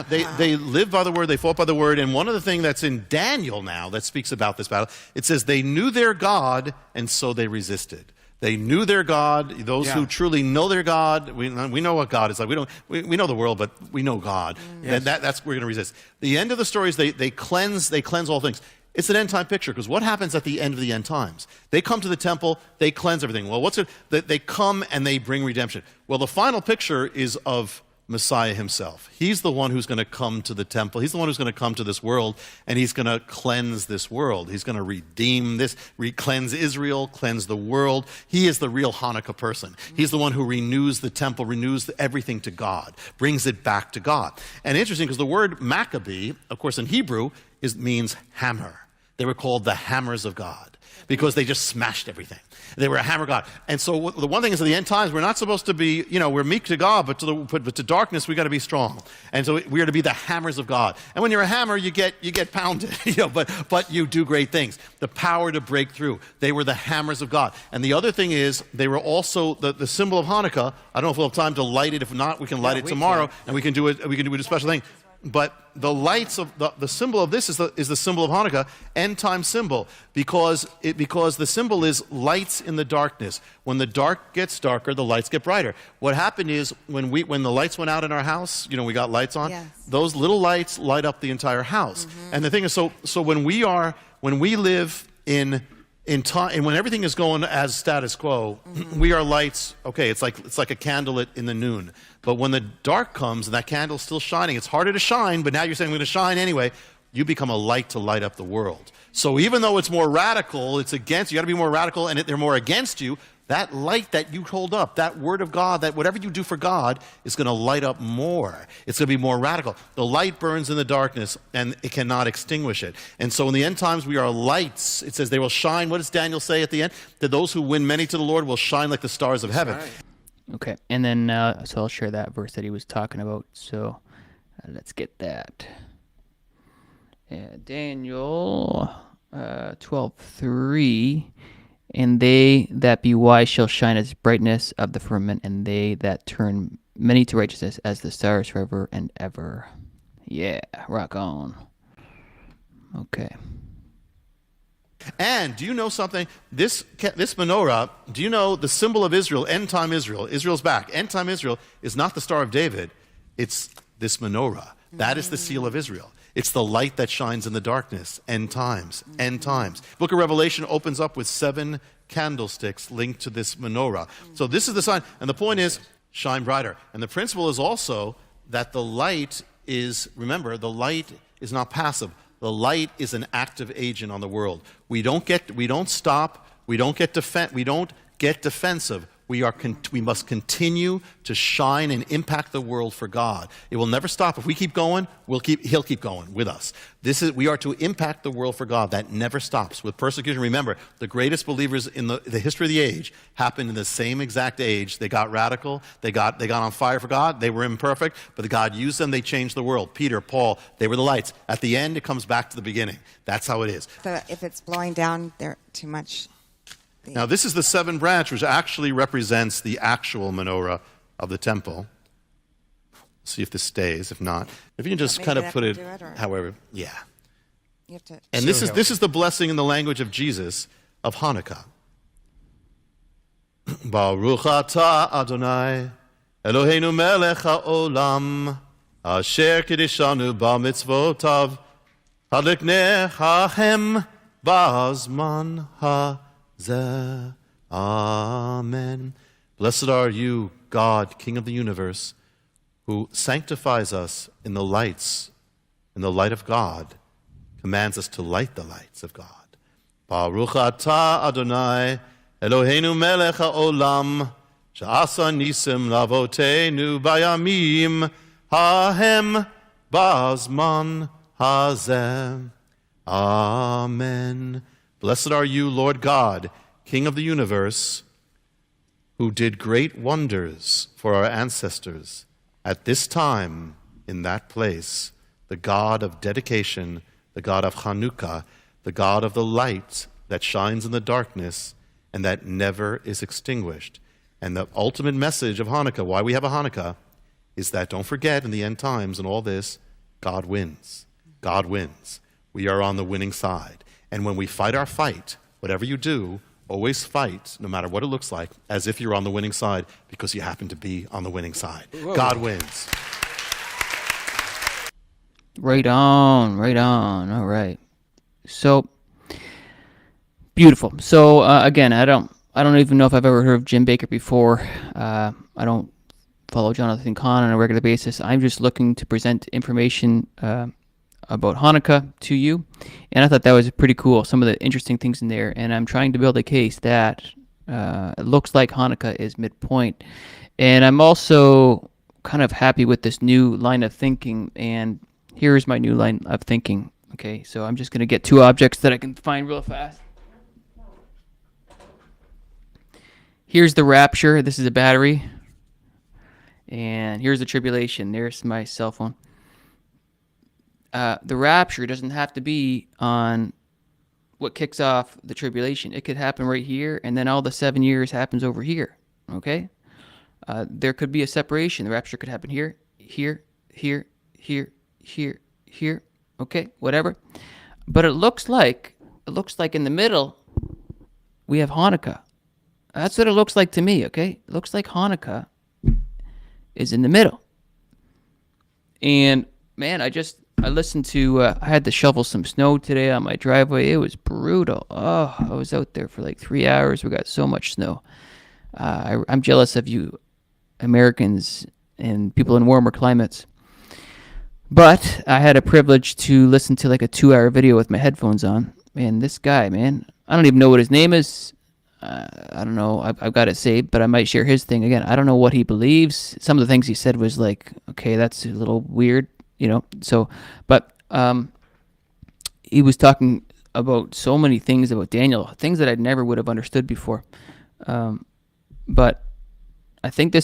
They lived by the word, they fought by the word, and one of the things that's in Daniel now that speaks about this battle, it says they knew their God, and so they resisted. They knew their God. Those who truly know their God, we know what God is like. We know the world, but we know God. Yes. And that's where we're going to resist. The end of the story is they cleanse all things. It's an end time picture, because what happens at the end of the end times? They come to the temple, they cleanse everything. Well, they come and they bring redemption. Well, the final picture is of Messiah himself. He's the one who's going to come to the temple. He's the one who's going to come to this world, and he's going to cleanse this world. He's going to redeem this, cleanse Israel, cleanse the world. He is the real Hanukkah person. He's the one who renews the temple, renews everything to God, brings it back to God. And interesting, because the word Maccabee, of course, in Hebrew, means hammer. They were called the hammers of God, because they just smashed everything. They were a hammer God. And so the one thing is, at the end times, we're not supposed to be, we're meek to God, but to darkness, we got to be strong. And so we are to be the hammers of God. And when you're a hammer, you get pounded, but you do great things. The power to break through. They were the hammers of God. And the other thing is, they were also the symbol of Hanukkah. I don't know if we'll have time to light it. If not, we can light it tomorrow, and we can do it a special thing. But the lights of the symbol of this is the symbol of Hanukkah, end time symbol, because the symbol is lights in the darkness. When the dark gets darker, the lights get brighter. What happened is when the lights went out in our house, we got lights on. Yes. Those little lights light up the entire house. Mm-hmm. And the thing is, so when we live in time, and when everything is going as status quo, we are lights. Okay, it's like a candle in the noon. But when the dark comes and that candle's still shining, it's harder to shine, but now you're saying I'm going to shine anyway, you become a light to light up the world. So even though it's more radical, it's against you, got to be more radical, and they're more against you, that light that you hold up, that word of God, that whatever you do for God is going to light up more. It's going to be more radical. The light burns in the darkness, and it cannot extinguish it. And so in the end times, we are lights. It says they will shine. What does Daniel say at the end? That those who win many to the Lord will shine like the stars of heaven. Right. Okay, and then so I'll share that verse that he was talking about. So let's get that. Daniel 12:3. And they that be wise shall shine as brightness of the firmament, and they that turn many to righteousness as the stars forever and ever. Yeah, rock on. Okay. And do you know something? This menorah, do you know the symbol of Israel, end time Israel? Israel's back. End time Israel is not the Star of David. It's this menorah. That is the seal of Israel. It's the light that shines in the darkness. End times. End times. Book of Revelation opens up with 7 candlesticks linked to this menorah. So this is the sign. And the point is, shine brighter. And the principle is also that the light is, remember, the light is not passive. The light is an active agent on the world. We don't stop. We don't get defensive. We must continue to shine and impact the world for God. It will never stop. If we keep going, He'll keep going with us. We are to impact the world for God. That never stops. With persecution, remember, the greatest believers in the history of the age happened in the same exact age. They got radical. They got on fire for God. They were imperfect, but God used them. They changed the world. Peter, Paul, they were the lights. At the end, it comes back to the beginning. That's how it is. So if it's blowing down there too much. Now, this is the 7th branch, which actually represents the actual menorah of the temple. See if this stays. If not, if you can just kind of put it, however, yeah. You have to. And this is the blessing in the language of Jesus of Hanukkah. Baruch atah Adonai Eloheinu melech haolam asher kiddushanu b'mitzvotav hadlikneh hahem b'zman ha. Amen. Blessed are you, God, King of the universe, who sanctifies us in the light of God, commands us to light the lights of God. Baruch atah Adonai, Eloheinu melech haolam, she'asa nisim lavotenu bayamim, hahem bazman hazeh. Amen. Blessed are you, Lord God, King of the universe, who did great wonders for our ancestors at this time, in that place, the God of dedication, the God of Hanukkah, the God of the light that shines in the darkness and that never is extinguished. And the ultimate message of Hanukkah, why we have a Hanukkah, is that, don't forget, in the end times and all this, God wins. God wins. We are on the winning side. And when we fight our fight, whatever you do, always fight, no matter what it looks like, as if you're on the winning side, because you happen to be on the winning side. Whoa. God wins. Right on, right on. All right. So, beautiful. So, again, I don't even know if I've ever heard of Jim Baker before. I don't follow Jonathan Cahn on a regular basis. I'm just looking to present information about Hanukkah to you, and I thought that was pretty cool, some of the interesting things in there, and I'm trying to build a case that it looks like Hanukkah is midpoint, and I'm also kind of happy with this new line of thinking, and here's my new line of thinking. Okay, so I'm just going to get 2 objects that I can find real fast. Here's the rapture. This is a battery, and here's the tribulation. There's my cell phone. The rapture doesn't have to be on what kicks off the tribulation. It could happen right here, and then all the 7 years happens over here, okay? There could be a separation. The rapture could happen here, here, here, here, here, here, okay, whatever. But it looks like in the middle, we have Hanukkah. That's what it looks like to me, okay? It looks like Hanukkah is in the middle. And, man, I listened to, I had to shovel some snow today on my driveway. It was brutal. Oh, I was out there for like 3 hours. We got so much snow. I'm jealous of you Americans and people in warmer climates. But I had a privilege to listen to like a 2-hour video with my headphones on. Man, this guy, man, I don't even know what his name is. I don't know. I've got it saved, but I might share his thing. Again, I don't know what he believes. Some of the things he said was like, okay, that's a little weird. So, but he was talking about so many things about Daniel, things that I never would have understood before. But I think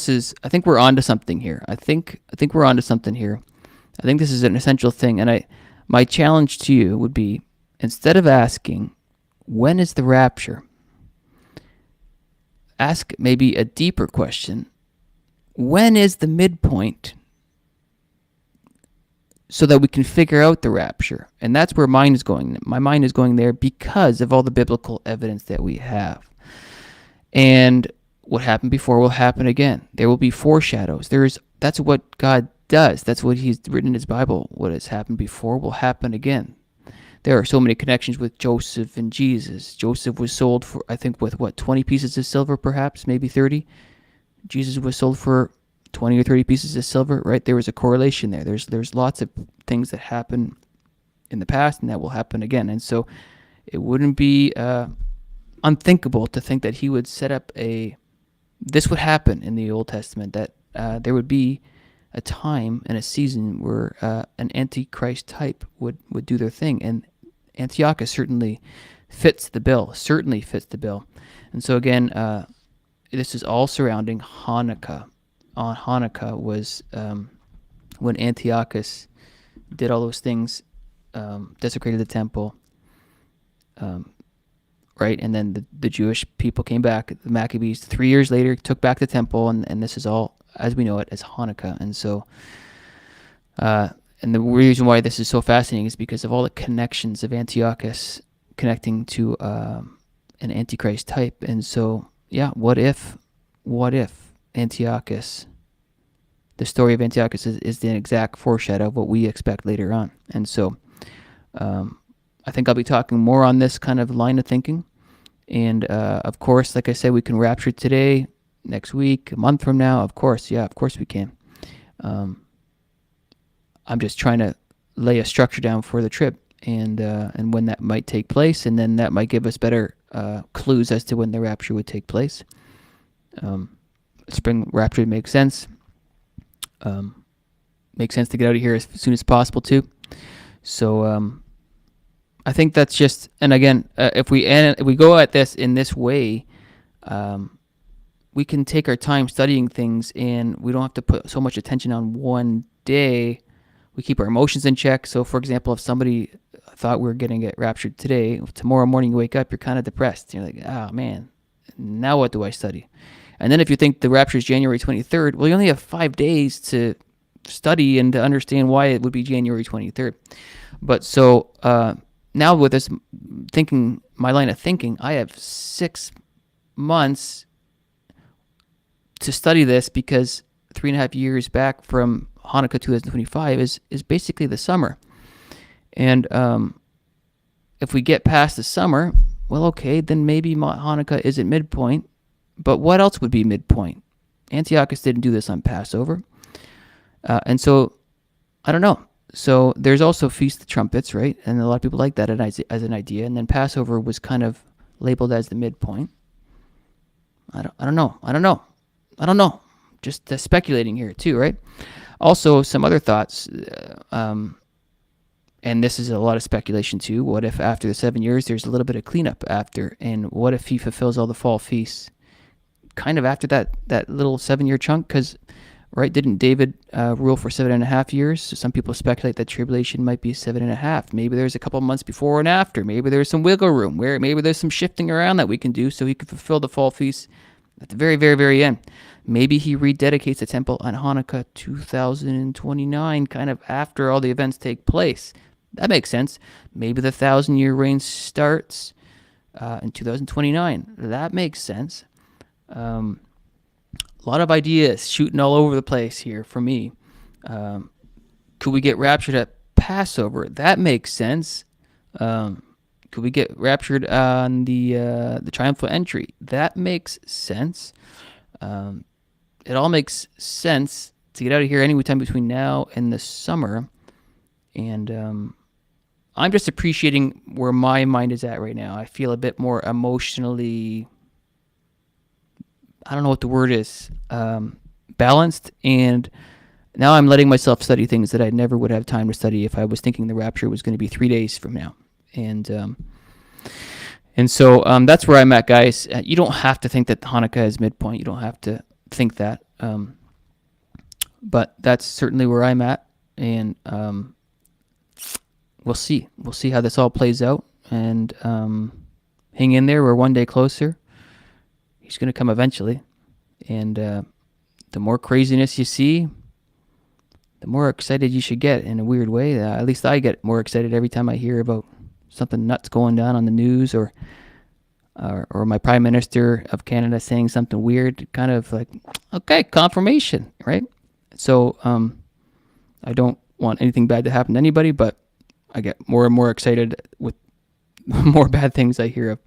we're onto something here. I think we're onto something here. I think this is an essential thing. And my challenge to you would be, instead of asking, when is the rapture? Ask maybe a deeper question. When is the midpoint? so that we can figure out the rapture. And that's where mine is going. My mind is going there because of all the biblical evidence that we have. And what happened before will happen again. There will be foreshadows. That's what God does. That's what he's written in his Bible. What has happened before will happen again. There are so many connections with Joseph and Jesus. Joseph was sold for, I think, with 20 pieces of silver, perhaps, maybe 30. Jesus was sold for 20 or 30 pieces of silver, right? There was a correlation there. There's lots of things that happen in the past and that will happen again. And so it wouldn't be unthinkable to think that he would set up this would happen in the Old Testament, that there would be a time and a season where an Antichrist type would do their thing. And Antiochus certainly fits the bill, And so again, this is all surrounding Hanukkah. On Hanukkah was when Antiochus did all those things, desecrated the temple, right? And then the Jewish people came back, the Maccabees, 3 years later, took back the temple, and this is all, as we know it, as Hanukkah. And so, and the reason why this is so fascinating is because of all the connections of Antiochus connecting to an Antichrist type. And so, yeah, what if Antiochus, the story of Antiochus is the exact foreshadow of what we expect later on. And so I think I'll be talking more on this kind of line of thinking. And of course, like I said, we can rapture today, next week, a month from now. Of course we can. I'm just trying to lay a structure down for the trip and when that might take place, and then that might give us better clues as to when the rapture would take place. Spring rapture makes sense. Makes sense to get out of here as soon as possible too. So I think that's just, and again, if we go at this in this way, we can take our time studying things, and we don't have to put so much attention on one day. We keep our emotions in check. So, for example, if somebody thought we were going to get raptured today, tomorrow morning you wake up, you're kind of depressed. You're like, oh man, now what do I study? And then if you think the rapture is January 23rd, well, you only have 5 days to study and to understand why it would be January 23rd. But so now with this thinking, my line of thinking, I have 6 months to study this, because 3.5 years back from Hanukkah 2025 is basically the summer. And if we get past the summer, well, okay, then maybe Hanukkah isn't midpoint. But what else would be midpoint? Antiochus didn't do this on Passover. And so, I don't know. So there's also Feast of Trumpets, right? And a lot of people like that as an idea. And then Passover was kind of labeled as the midpoint. I don't know. Just speculating here too, right? Also, some other thoughts, and this is a lot of speculation too. What if after the 7 years there's a little bit of cleanup after? And what if he fulfills all the fall feasts kind of after that little 7-year chunk? Because, right, didn't David rule for 7.5 years? So some people speculate that tribulation might be 7.5. Maybe there's a couple months before and after. Maybe there's some wiggle room where maybe there's some shifting around that we can do so he can fulfill the fall feast at the very, very, very end. Maybe he rededicates the temple on Hanukkah 2029, kind of after all the events take place. That makes sense. Maybe the 1,000-year reign starts in 2029. That makes sense. A lot of ideas shooting all over the place here for me. Could we get raptured at Passover? That makes sense. Could we get raptured on the triumphal entry? That makes sense. It all makes sense to get out of here any time between now and the summer. And I'm just appreciating where my mind is at right now. I feel a bit more emotionally, I don't know what the word is, balanced. And now I'm letting myself study things that I never would have time to study if I was thinking the rapture was going to be 3 days from now. And so that's where I'm at, guys. You don't have to think that Hanukkah is midpoint. You don't have to think that. But that's certainly where I'm at. And we'll see. We'll see how this all plays out. And hang in there. We're one day closer. He's going to come eventually. And the more craziness you see, the more excited you should get in a weird way. At least I get more excited every time I hear about something nuts going down on the news, or my Prime Minister of Canada saying something weird. Kind of like, okay, confirmation, right? So I don't want anything bad to happen to anybody, but I get more and more excited with more bad things I hear of.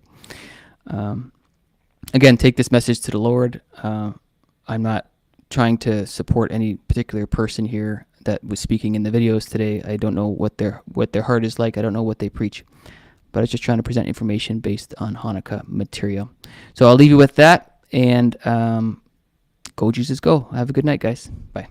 Again, take this message to the Lord. I'm not trying to support any particular person here that was speaking in the videos today. I don't know what their heart is like. I don't know what they preach, but I was just trying to present information based on Hanukkah material. So I'll leave you with that, and go Jesus go. Have a good night, guys. Bye.